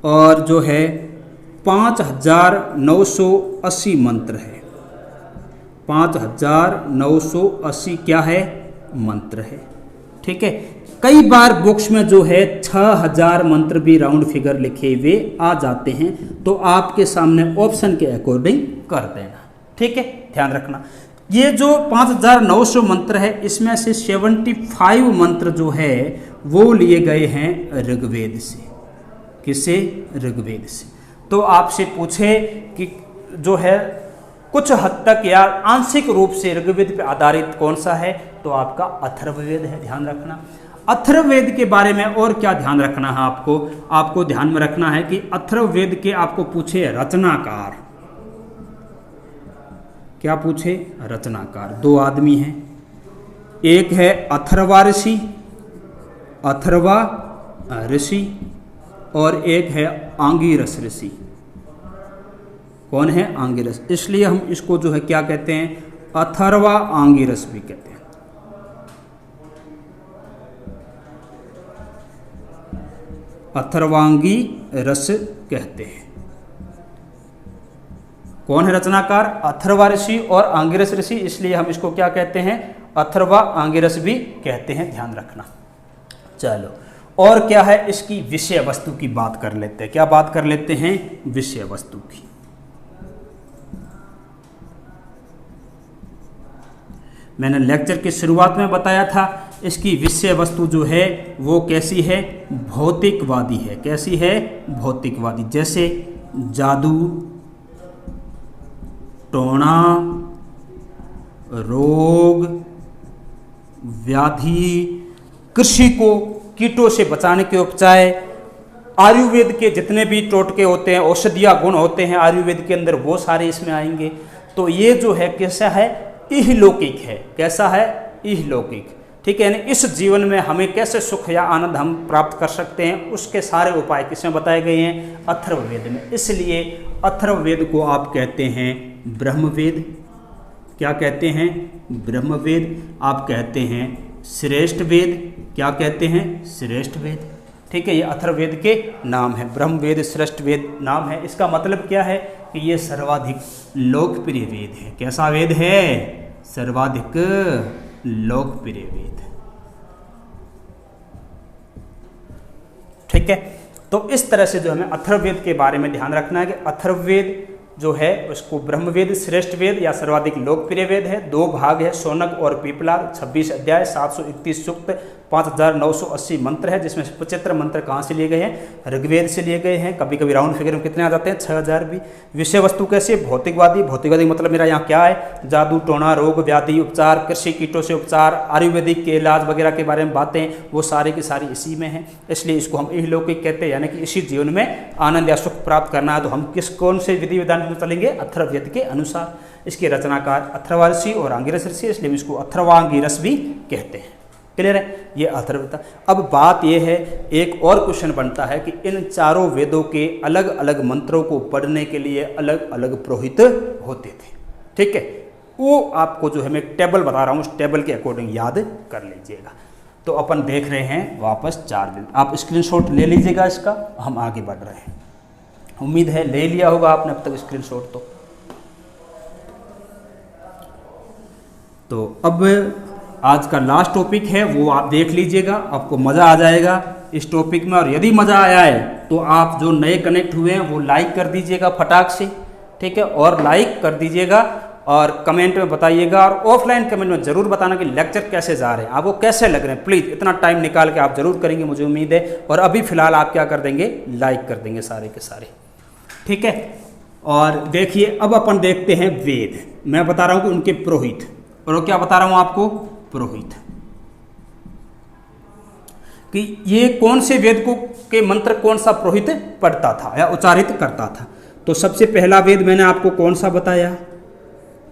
A: और जो है 5980 मंत्र है। 5980 क्या है? मंत्र है। ठीक है। कई बार बुक्स में जो है 6000 मंत्र भी राउंड फिगर लिखे हुए आ जाते हैं, तो आपके सामने ऑप्शन के अकॉर्डिंग कर देना। ठीक है, ध्यान रखना। ये जो 5900 मंत्र है, इसमें से 75 मंत्र जो है वो लिए गए हैं ऋग्वेद से। किससे? ऋग्वेद से। तो आपसे पूछे कि जो है कुछ हद तक या आंशिक रूप से ऋग्वेद पे आधारित कौन सा है, तो आपका अथर्ववेद है। ध्यान रखना। अथर्ववेद के बारे में और क्या ध्यान रखना है आपको ध्यान में रखना है कि अथर्ववेद के आपको पूछे रचनाकार। क्या पूछे? रचनाकार। 2 आदमी हैं, एक है अथर्वा ऋषि और एक है आंगिरस ऋषि। कौन है? आंगिरस। इसलिए हम इसको जो है क्या कहते हैं? अथर्वा आंगिरस भी कहते हैं। अथर्वांगी रस कहते हैं। कौन है रचनाकार? अथर्वा ऋषि और आंगिरस ऋषि, इसलिए हम इसको क्या कहते हैं? अथर्वा आंगिरस भी कहते हैं। ध्यान रखना। चलो, और क्या है? इसकी विषय वस्तु की बात कर लेते हैं। क्या बात कर लेते हैं? विषय वस्तु की। मैंने लेक्चर की शुरुआत में बताया था, इसकी विषय वस्तु जो है वो कैसी है? भौतिकवादी है। कैसी है? भौतिकवादी। जैसे जादू, टोना, रोग, व्याधि, कृषि को कीटों से बचाने के उपचार, आयुर्वेद के जितने भी टोटके होते हैं, औषधीय गुण होते हैं आयुर्वेद के अंदर, वो सारे इसमें आएंगे। तो ये जो है कैसा है? इहलौकिक है। कैसा है? इहलौकिक। ठीक है, यानी इस जीवन में हमें कैसे सुख या आनंद हम प्राप्त कर सकते हैं, उसके सारे उपाय किसमें बताए गए हैं? अथर्ववेद में। इसलिए अथर्ववेद को आप कहते हैं ब्रह्मवेद। क्या कहते हैं? ब्रह्मवेद। आप कहते हैं श्रेष्ठ वेद। क्या कहते हैं? श्रेष्ठ वेद। ठीक है, ये अथर्ववेद के नाम है। ब्रह्मवेद, श्रेष्ठ वेद नाम है। इसका मतलब क्या है कि ये सर्वाधिक लोकप्रिय वेद है। कैसा वेद है? सर्वाधिक लोकप्रिय वेद। ठीक है, तो इस तरह से जो हमें अथर्ववेद के बारे में ध्यान रखना है कि अथर्ववेद जो है उसको ब्रह्मवेद, श्रेष्ठ वेद या सर्वाधिक लोकप्रिय वेद है। 2 भाग है, शौनक और पीपलाद। 26 अध्याय, 731 सूक्त, 5980 मंत्र है, जिसमें 75 मंत्र कहाँ से लिए गए हैं? ऋग्वेद से लिए गए हैं। कभी कभी राउंड फिगर में कितने आ जाते हैं? 6000 भी। विषय वस्तु कैसे? भौतिकवादी। भौतिकवादी मतलब मेरा यहाँ क्या है? जादू, टोना, रोग, व्याधि, उपचार, कृषि, कीटों से उपचार, आयुर्वेदिक के इलाज वगैरह के बारे में बातें, वो सारी की सारी इसी में है। इसलिए इसको हम इहलौकिक कहते हैं, यानी कि इसी जीवन में आनंद या सुख प्राप्त करना है तो हम कौन से विधि विधान में चलेंगे? अथर्ववेद के अनुसार। इसके रचनाकार अथर्वा ऋषि और आंगिरस ऋषि, इसलिए इसको अथर्वांगिरस भी कहते हैं। क्लियर है? ये अथर्ववेद। अब बात यह है, एक और क्वेश्चन बनता है कि इन चारों वेदों के अलग अलग मंत्रों को पढ़ने के लिए अलग अलग पुरोहित होते थे। ठीक है, वो आपको जो है मैं टेबल बता रहा हूँ, उस टेबल के अकॉर्डिंग याद कर लीजिएगा। तो अपन देख रहे हैं वापस 4 दिन। आप स्क्रीनशॉट ले लीजिएगा इसका, हम आगे बढ़ रहे हैं। उम्मीद है ले लिया होगा आपने अब तक स्क्रीनशॉट। तो अब आज का लास्ट टॉपिक है, वो आप देख लीजिएगा, आपको मज़ा आ जाएगा इस टॉपिक में। और यदि मज़ा आया है तो आप जो नए कनेक्ट हुए हैं वो लाइक कर दीजिएगा फटाक से। ठीक है, और लाइक कर दीजिएगा और कमेंट में बताइएगा, और ऑफलाइन कमेंट में ज़रूर बताना कि लेक्चर कैसे जा रहे हैं, आपको कैसे लग रहे हैं। प्लीज़ इतना टाइम निकाल के आप ज़रूर करेंगे, मुझे उम्मीद है। और अभी फ़िलहाल आप क्या कर देंगे? लाइक कर देंगे सारे के सारे। ठीक है, और देखिए अब अपन देखते हैं वेद। मैं बता रहा हूँ कि उनके पुरोहित, और क्या बता रहा हूँ आपको? पुरोहित। कि ये कौन से वेद को के मंत्र कौन सा पुरोहित पढ़ता था या उच्चारित करता था। तो सबसे पहला वेद मैंने आपको कौन सा बताया?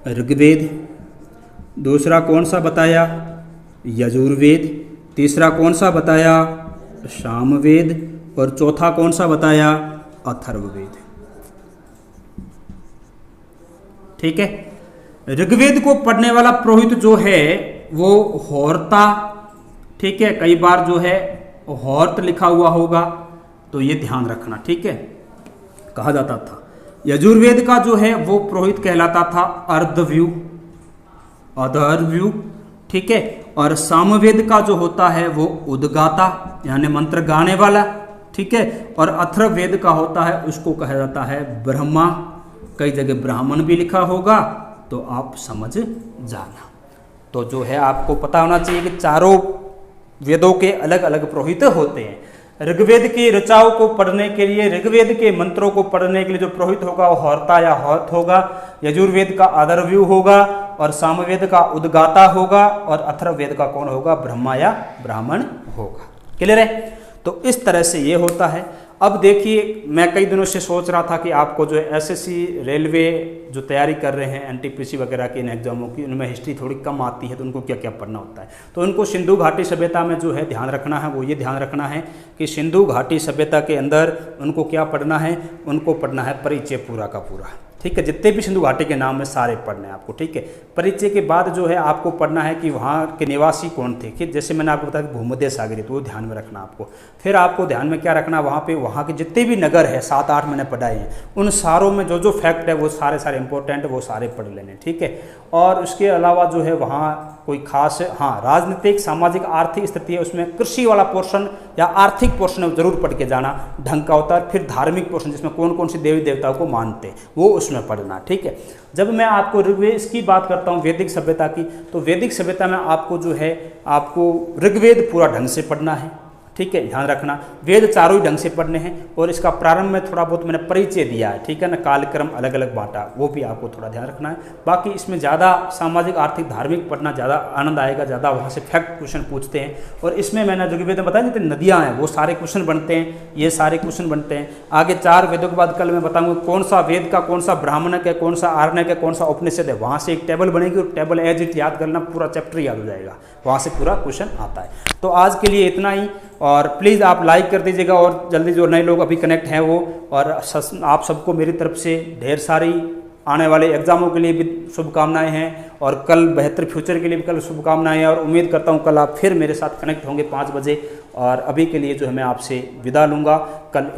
A: ऋग्वेद। दूसरा कौन सा बताया? यजुर्वेद। तीसरा कौन सा बताया? सामवेद। और चौथा कौन सा बताया? अथर्ववेद। ठीक है। ऋग्वेद को पढ़ने वाला पुरोहित जो है वो होर्ता, ठीक है, कई बार जो है होर्त लिखा हुआ होगा, तो ये ध्यान रखना, ठीक है, कहा जाता था। यजुर्वेद का जो है वो पुरोहित कहलाता था अर्धव्यू, अधर्व्यू, ठीक है। और सामवेद का जो होता है वो उद्गाता यानी मंत्र गाने वाला, ठीक है। और अथर्ववेद का होता है उसको कहा जाता है ब्रह्मा, कई जगह ब्राह्मण भी लिखा होगा, तो आप समझ जाना। तो जो है आपको पता होना चाहिए कि चारों वेदों के अलग अलग पुरोहित होते हैं। ऋग्वेद की ऋचाओं को पढ़ने के लिए, ऋग्वेद के मंत्रों को पढ़ने के लिए जो पुरोहित होगा वो होर्ता या होत होगा, यजुर्वेद का अधर्व्यू होगा, और सामवेद का उद्गाता होगा, और अथर्ववेद का कौन होगा, ब्रह्मा या ब्राह्मण होगा। क्लियर है? तो इस तरह से ये होता है। अब देखिए, मैं कई दिनों से सोच रहा था कि आपको जो एसएससी रेलवे जो तैयारी कर रहे हैं एनटीपीसी वगैरह के इन एग्जामों की, उनमें हिस्ट्री थोड़ी कम आती है, तो उनको क्या क्या पढ़ना होता है। तो उनको सिंधु घाटी सभ्यता में जो है ध्यान रखना है, वो ये ध्यान रखना है कि सिंधु घाटी सभ्यता के अंदर उनको क्या पढ़ना है, उनको पढ़ना है परिचय पूरा का पूरा, ठीक है। जितने भी सिंधु घाटी के नाम है सारे पढ़ने हैं आपको, ठीक है। परिचय के बाद जो है आपको पढ़ना है कि वहाँ के निवासी कौन थे, कि जैसे मैंने आपको बताया कि भूमध्य सागरी, तो वो ध्यान में रखना आपको। फिर आपको ध्यान में क्या रखना, वहाँ पे वहाँ के जितने भी नगर है 7-8 मैंने पढ़ाए हैं, उन सारों में जो जो फैक्ट है वो सारे सारे इंपॉर्टेंट, वो सारे पढ़ लेने, ठीक है। और उसके अलावा जो है वहाँ कोई खास, हाँ, राजनीतिक सामाजिक आर्थिक स्थिति है, उसमें कृषि वाला पोर्शन या आर्थिक पोर्शन जरूर पढ़ के जाना, ढंग का होता है। फिर धार्मिक पोर्शन जिसमें कौन कौन सी देवी देवताओं को मानते हैं वो उसमें पढ़ना, ठीक है। जब मैं आपको ऋग्वेद इसकी बात करता हूँ वैदिक सभ्यता की, तो वैदिक सभ्यता में आपको जो है आपको ऋग्वेद पूरा ढंग से पढ़ना है, ठीक है, ध्यान रखना। वेद चारों ही ढंग से पढ़ने हैं, और इसका प्रारंभ में थोड़ा बहुत मैंने परिचय दिया है, ठीक है ना, कालक्रम अलग अलग बांटा, वो भी आपको थोड़ा ध्यान रखना है। बाकी इसमें ज़्यादा सामाजिक आर्थिक धार्मिक पढ़ना ज़्यादा आनंद आएगा, ज़्यादा वहाँ से फैक्ट क्वेश्चन पूछते हैं। और इसमें मैंने ऋग्वेद में बताया जितने नदियाँ हैं वो सारे क्वेश्चन बनते हैं, ये सारे क्वेश्चन बनते हैं। आगे 4 वेदों के बाद कल मैं बताऊँगा कौन सा वेद का कौन सा ब्राह्मणक है, कौन सा आरण्यक है, कौन सा उपनिषद है, वहाँ से एक टेबल बनेगी, और टेबल एज इट याद करना, पूरा चैप्टर याद हो जाएगा, वहाँ से पूरा क्वेश्चन आता है। तो आज के लिए इतना ही, और प्लीज़ आप लाइक कर दीजिएगा, और जल्दी जो नए लोग अभी कनेक्ट हैं वो, और आप सबको मेरी तरफ से ढेर सारी आने वाले एग्जामों के लिए भी शुभकामनाएं हैं, और कल बेहतर फ्यूचर के लिए भी कल शुभकामनाएं हैं। और उम्मीद करता हूं कल आप फिर मेरे साथ कनेक्ट होंगे 5 बजे। और अभी के लिए जो है मैं आपसे विदा लूँगा। कल